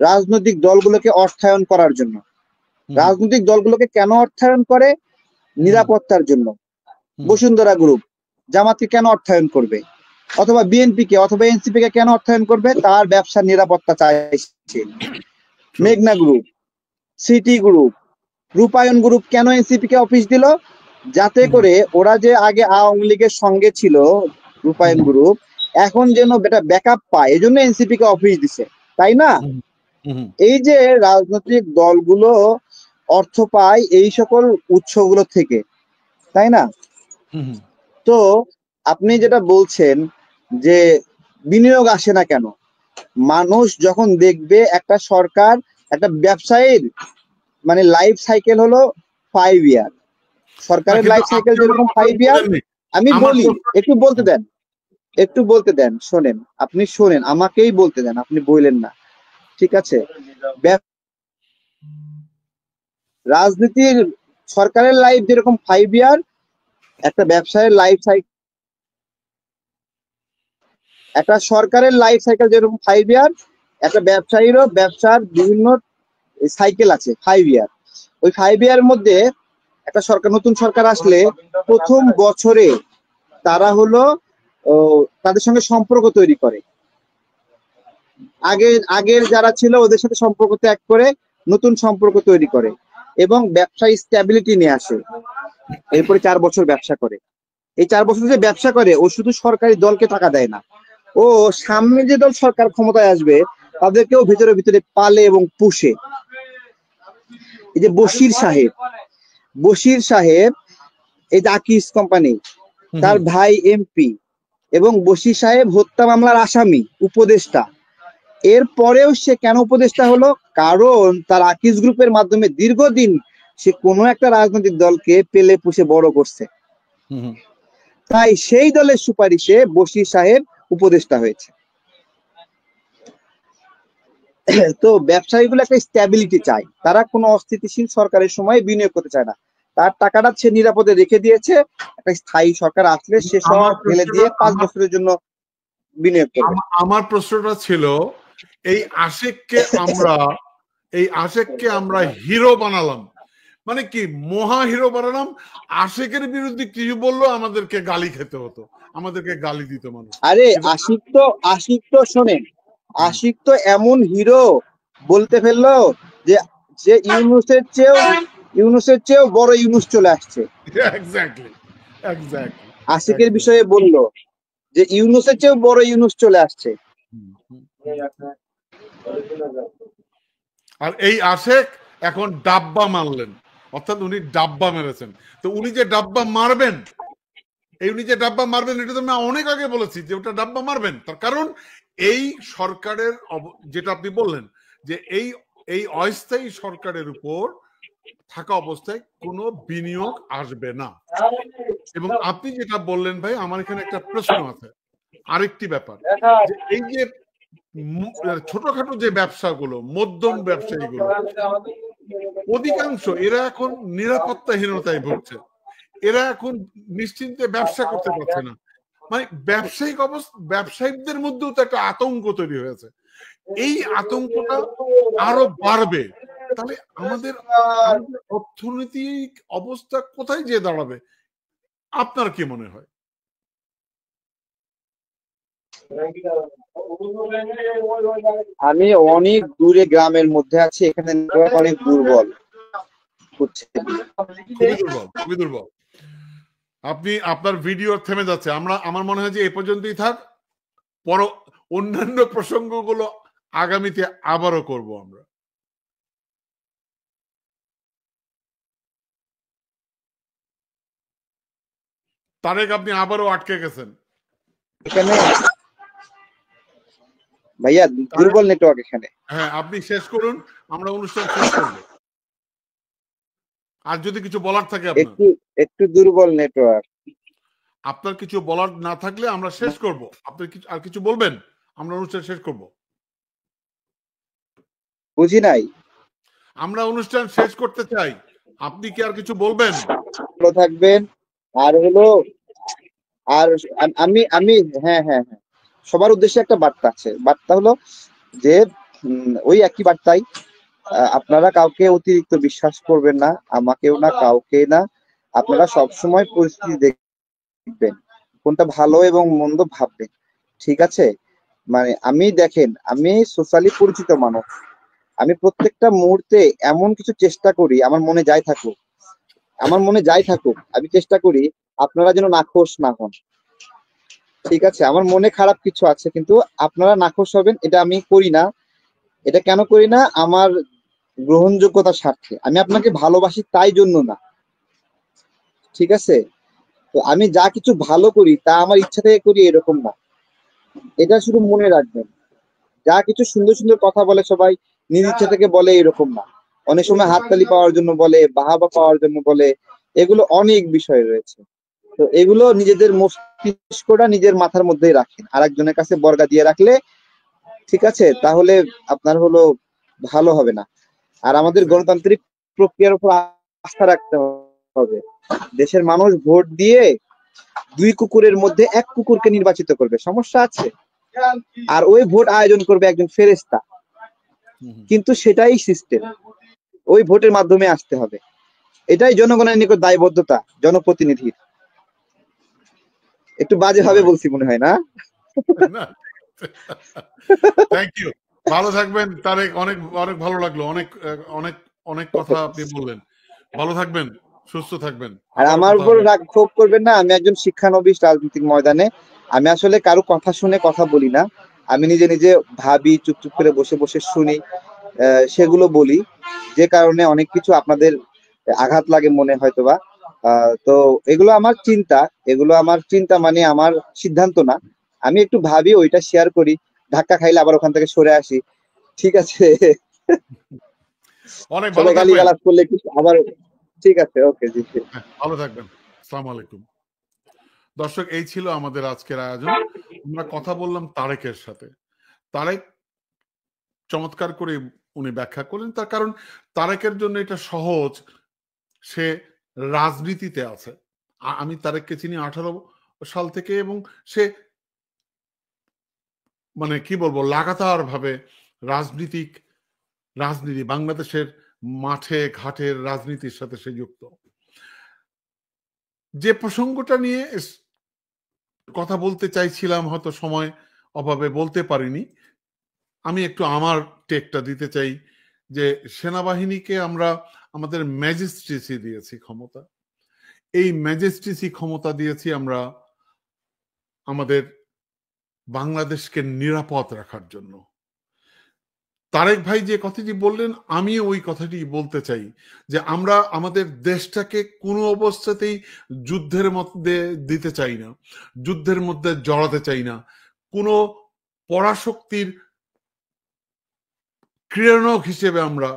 রাজনৈতিক দলগুলোকে অর্থায়ন করার জন্য। রাজনৈতিক দলগুলোকে কেন অর্থায়ন করে? নিরাপত্তার জন্য। বসুন্ধরা গ্রুপ জামাতকে কেন অর্থায়ন করবে? অথবা বিএনপি কে অথবা এনসিপি কে কেন অর্থায়ন করবে? তার ব্যবসার নিরাপত্তা চাইছে। মেঘনা গ্রুপ, সিটি গ্রুপ, রূপায়ণ গ্রুপ কেন এনসিপি কে অফিস দিল? যাতে করে ওরা যে আগে আওয়ামী লীগের সঙ্গে ছিল, রূপায়ণ গ্রুপ, এখন যেন এটা ব্যাকআপ পায়, এজন্য এনসিপি কে অফিস দিছে, তাই না? এই যে রাজনৈতিক দলগুলো অর্থ পায় এই সকল উৎসগুলো থেকে, তাই না? তো আপনি যেটা বলছেন যে বিনিয়োগ আসে না কেন? মানুষ যখন দেখবে একটা সরকার, একটা ব্যবসায়ীর মানে লাইফ সাইকেল হলো 5 ইয়ার। সরকারের লাইফ সাইকেল যেরকম 5 ইয়ার, আমি বলি, একটু বলতে দেন, শোনেন, আপনি শোনেন, আমাকেই বলতে দেন, আপনি বললেন না, ঠিক আছে? রাজনীতির সরকারের লাইফ যেরকম 5 ইয়ার, একটা ব্যবসায়ের লাইফ সাইকেল, একটা সরকারের লাইফ সাইকেল যেরকম 5 ইয়ার, একটা ব্যবসায়ীরও ব্যবসার বিভিন্ন সাইকেল আছে 5 ইয়ার। ওই 5 ইয়ার মধ্যে একটা সরকার, নতুন সরকার আসলে প্রথম বছরে তারা হলো তাদের সঙ্গে সম্পর্ক তৈরি করে। আগের যারা ছিল ওদের সাথে সম্পর্ক ত্যাগ করে নতুন সম্পর্ক তৈরি করে এবং ব্যবসায় স্ট্যাবিলিটি নিয়ে আসে। এরপরে 4 বছর ব্যবসা করে। এই 4 বছর যে ব্যবসা করে, ও শুধু সরকারি দলকে টাকা দেয় না, ও সামনে যে দল সরকার ক্ষমতায় আসবে তাদেরকেও ভিতরে ভিতরে পালে এবং পুষে। এই যে বশির সাহেব, এই যে আকিস কোম্পানি, তার ভাই এমপি, এবং বশির সাহেব হত্যা মামলার আসামি, উপদেষ্টা। এর পরেও সে কেন উপদেষ্টা হলো? কারণ তার আকিস গ্রুপের মাধ্যমে দীর্ঘদিন সে কোনো একটা রাজনৈতিক দলকে পেলে পুষে বড় করছে, তাই সেই দলের সুপারিশে বশির সাহেব উপদেষ্টা হয়েছে। তো ব্যবসায়ীগুলো একটা স্ট্যাবিলিটি চায়, তারা কোনো অস্থিতিশীল সরকারের সময় বিনিয়োগ করতে চায় না। তার টাকাটা সে নিরাপদে রেখে দিয়েছে, একটা স্থায়ী সরকার আসলে সে সব ফেলে দিয়ে 5 বছরের জন্য বিনিয়োগ করবে। আমার প্রশ্নটা ছিল এই আশেককে আমরা হিরো বানালাম, মানে কি মহা হিরো বানালাম। আশেকের বিরুদ্ধে কিছু বললো আমাদেরকে গালি খেতে হতো, আমাদেরকে গালি দিত মানুষ। আরে আশিক তো শোনেন, আশিক তো এমন হিরো বলতে ফেললো যে যে ইউনুসের চেয়েও বড় ইউনুস চলে আসছে। এক্স্যাক্টলি আশিকের বিষয়ে বললো যে ইউনুসের চেয়েও বড় ইউনুস চলে আসছে। আর এই আশেক এখন ডাব্বা মারলেন, অর্থাৎ উনি ডাব্বা মেরেছেন। তো উনি যে ডাব্বা মারবেন, এটা তো আমি অনেক আগে বলেছি যে ওটা ডাব্বা মারবেন। তার কারণ এই সরকারের যেটা আপনি বললেন যে এই অস্থায়ী সরকারের উপর থাকা অবস্থায় কোনো বিনিয়োগ আসবে না। এবং আপনি যেটা বললেন ভাই, আমার এখানে একটা প্রশ্ন আছে, আরেকটি ব্যাপার, যে এই যে ছোটখাটো যে ব্যবসাগুলো, মধ্যম ব্যবসায়ীগুলো, অধিকাংশ এরা এখন নিরাপত্তাহীনতায় ভুগছে। এরা এখন নিশ্চিন্তে ব্যবসা করতে পারছে না। মানে ব্যবসায়িকদের মধ্যেও তো একটা আতঙ্ক তৈরি হয়েছে। এই আতঙ্কটা আরো বাড়বে, তাহলে আমাদের অর্থনৈতিক অবস্থা কোথায় যেয়ে দাঁড়াবে আপনার কি মনে হয়? আমি অনেক দূরে গ্রামের মধ্যে আছি, এখানে নেটওয়ার্ক অনেক দুর্বল, খুবই দুর্বল। আপনি আপনার ভিডিও থেমে যাচ্ছে। আমার মনে হয় যে এই পর্যন্তই থাক, অন্যান্য প্রসঙ্গগুলো আগামীতে আবারও করব আমরা। তারেক, আপনি আবারও আটকে গেছেন এখানে। ভাইয়া দুর্বল নেটওয়ার্ক এখানে। হ্যাঁ, আপনি শেষ করুন, আমরা অনুষ্ঠান শেষ করব। আর যদি কিছু বলার থাকে একটু দুর্বল নেটওয়ার্ক। আপনার কিছু বলার না থাকলে আমরা শেষ করব। আপনি আর কিছু বলবেন, আমরা অনুষ্ঠান শেষ করব। বুঝি নাই। আমরা অনুষ্ঠান শেষ করতে চাই, আপনি কি আর কিছু বলবেন? ভালো থাকবেন। আর হলো আমি হ্যাঁ, সবার উদ্দেশ্যে একটা বার্তা আছে। বার্তা হলো যে ওই একই বার্তাই, আপনারা কাউকে অতিরিক্ত বিশ্বাস করবেন না, আমাকেও না, কাউকে না। আপনারা সবসময় পরিস্থিতি দেখবেন, কোনটা ভালো এবং মন্দ ভাববেন, ঠিক আছে? মানে আমি সোশ্যালি পরিচিত মানুষ। আমি প্রত্যেকটা মুহূর্তে এমন কিছু চেষ্টা করি, আমার মনে যাই থাকুক, আমি চেষ্টা করি আপনারা যেন নাখোশ না হন, ঠিক আছে? আমার মনে খারাপ কিছু আছে, কিন্তু আপনারা নাখোশ হবেন এটা আমি করি না। এটা কেন করি না? আমার গ্রহণযোগ্যতার স্বার্থে। আমি আপনাকে ভালোবাসি তাই জন্য না, ঠিক আছে? তো আমি যা কিছু ভালো করি তা আমার ইচ্ছা থেকে করি এরকম না, এটা শুধু মনে রাখবেন। যা কিছু সুন্দর সুন্দর কথা বলে সবাই নিজ ইচ্ছা থেকে বলে এরকম না। অনেক সময় হাততালি পাওয়ার জন্য বলে, বাহাবা পাওয়ার জন্য বলে, এগুলো অনেক বিষয় রয়েছে। তো এগুলো নিজেদের মস্তিষ্কটা নিজের মাথার মধ্যেই রাখেন, আর একজনের কাছে বর্গা দিয়ে রাখলে, ঠিক আছে, তাহলে আপনার হলো ভালো হবে না। আর আমাদের গণতান্ত্রিক প্রক্রিয়ার উপর আস্থা রাখতে হবে। দেশের মানুষ ভোট দিয়ে 2 কুকুরের মধ্যে 1 কুকুরকে নির্বাচিত করবে, সমস্যা আছে? আর ওই ভোট আয়োজন করবে একজন ফেরেশতা, কিন্তু সেটাই সিস্টেম, ওই ভোটের মাধ্যমে আসতে হবে। এটাই জনগণের নিকট দায়বদ্ধতা জনপ্রতিনিধির। একটু বাজে ভাবে বলছি মনে হয়, না? থ্যাংক ইউ, ভালো থাকবেন তারেক। অনেক অনেক ভালো লাগলো, অনেক অনেক অনেক কথা আপনি বললেন। ভালো থাকবেন, সুস্থ থাকবেন। আর আমার উপর রাগ ক্ষোভ করবেন না, আমি একজন শিক্ষানবিশ রাজনৈতিক ময়দানে। আমি আসলে কারো কথা শুনে কথা বলি না, আমি নিজে নিজে ভাবি, চুপচুপ করে বসে বসে শুনি, সেগুলো বলি। যে কারণে অনেক কিছু আপনাদের আঘাত লাগে মনে হয়তোবা। তো এগুলো আমার চিন্তা, মানে আমার সিদ্ধান্ত না। আমি একটু ভাবি, ওইটা শেয়ার করি, ধাক্কা খাইলে আবার ওখান থেকে সরে আসি, ঠিক আছে? অনেক ভালো সবাই গালিগালাজ করলে কিছু আবার, ঠিক আছে, ওকে জি, ভালো থাকবেন। আসসালামু আলাইকুম। দর্শক, এই ছিল আমাদের আজকের আয়োজন। আমরা কথা বললাম তারেকের সাথে। তারেক চমৎকার করে উনি ব্যাখ্যা করলেন, তার কারণ তারেকের জন্য এটা সহজ, সে রাজনীতিতে আছে। আমি তারেককে চিনি 18 সাল থেকে, এবং সে মানে কি বলবো, লাগাতার ভাবে রাজনীতি বাংলাদেশের মাঠে ঘাটের রাজনীতির সাথে সে যুক্ত। যে প্রসঙ্গটা নিয়ে কথা বলতে চাইছিলাম, হয়তো সময় অভাবে বলতে পারিনি, আমি একটু আমার টেকটা দিতে চাই যে সেনাবাহিনীকে আমরা আমাদের ম্যাজিস্ট্রেসি দিয়েছি ক্ষমতা। এই ম্যাজিস্ট্রেসি ক্ষমতা দিয়েছি আমরা আমাদের বাংলাদেশকে নিরাপদ রাখার জন্য। তারেক ভাই যে কথাটি বললেন, আমি ওই কথাটি বলতে চাই যে আমরা আমাদের দেশটাকে কোনো অবস্থাতেই যুদ্ধের মধ্যে দিতে চাই না, যুদ্ধের মধ্যে জড়াতে চাই না, কোনো পরাশক্তির ক্রীড়নক হিসেবে আমরা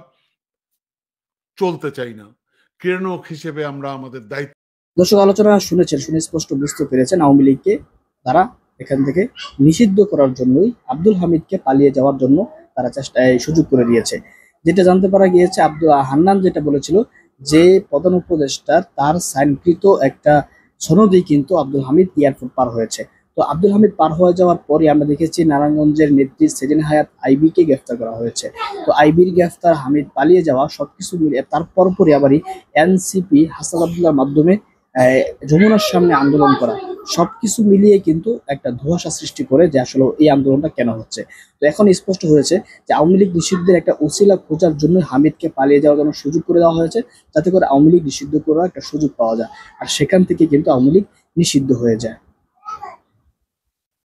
চলতে চাই না, ক্রীড়নক হিসেবে আমরা আমাদের দায়িত্ব। দর্শক, আলোচনা শুনেছেন, শুনে স্পষ্ট বুঝতে পেরেছেন আওয়ামী লীগকে তারা এখান থেকে নিষিদ্ধ করার জন্যই আব্দুল হামিদকে পালিয়ে যাওয়ার জন্য তারা সুযোগ করে দিয়েছে। যেটা জানতে পারা গিয়েছে, হান্নান যেটা বলেছিল যে প্রধান উপদেষ্টার তার সাইনকৃত একটা সনদেই কিন্তু আব্দুল হামিদ এয়ারপোর্ট পার হয়েছে। তো আব্দুল হামিদ পার হয়ে যাওয়ার পরে আমরা দেখেছি নারায়ণগঞ্জের নেত্রী সেলিন হায়াৎ আইবিকে গ্রেফতার করা হয়েছে। তো আইবির গ্রেফতার, হামিদ পালিয়ে যাওয়া, সবকিছু মিলিয়ে তারপর আবারই এনসিপি হাসান আব্দুল্লাহর মাধ্যমে যমুনার সামনে আন্দোলন করা, সবকিছু মিলিয়ে কিন্তু একটা ধোঁয়াশা সৃষ্টি করে যে আসলে এই আন্দোলনটা কেন হচ্ছে। তো এখন স্পষ্ট হয়েছে যে আওয়ামী লীগ নিষিদ্ধের একটা উসিলা খোঁজার জন্য হামিদকে পালিয়ে যাওয়ার জন্য সুযোগ করে দেওয়া হয়েছে, যাতে করে আওয়ামী লীগ নিষিদ্ধ করার একটা সুযোগ পাওয়া যায়, আর সেখান থেকে কিন্তু আওয়ামী লীগ নিষিদ্ধ হয়ে যায়।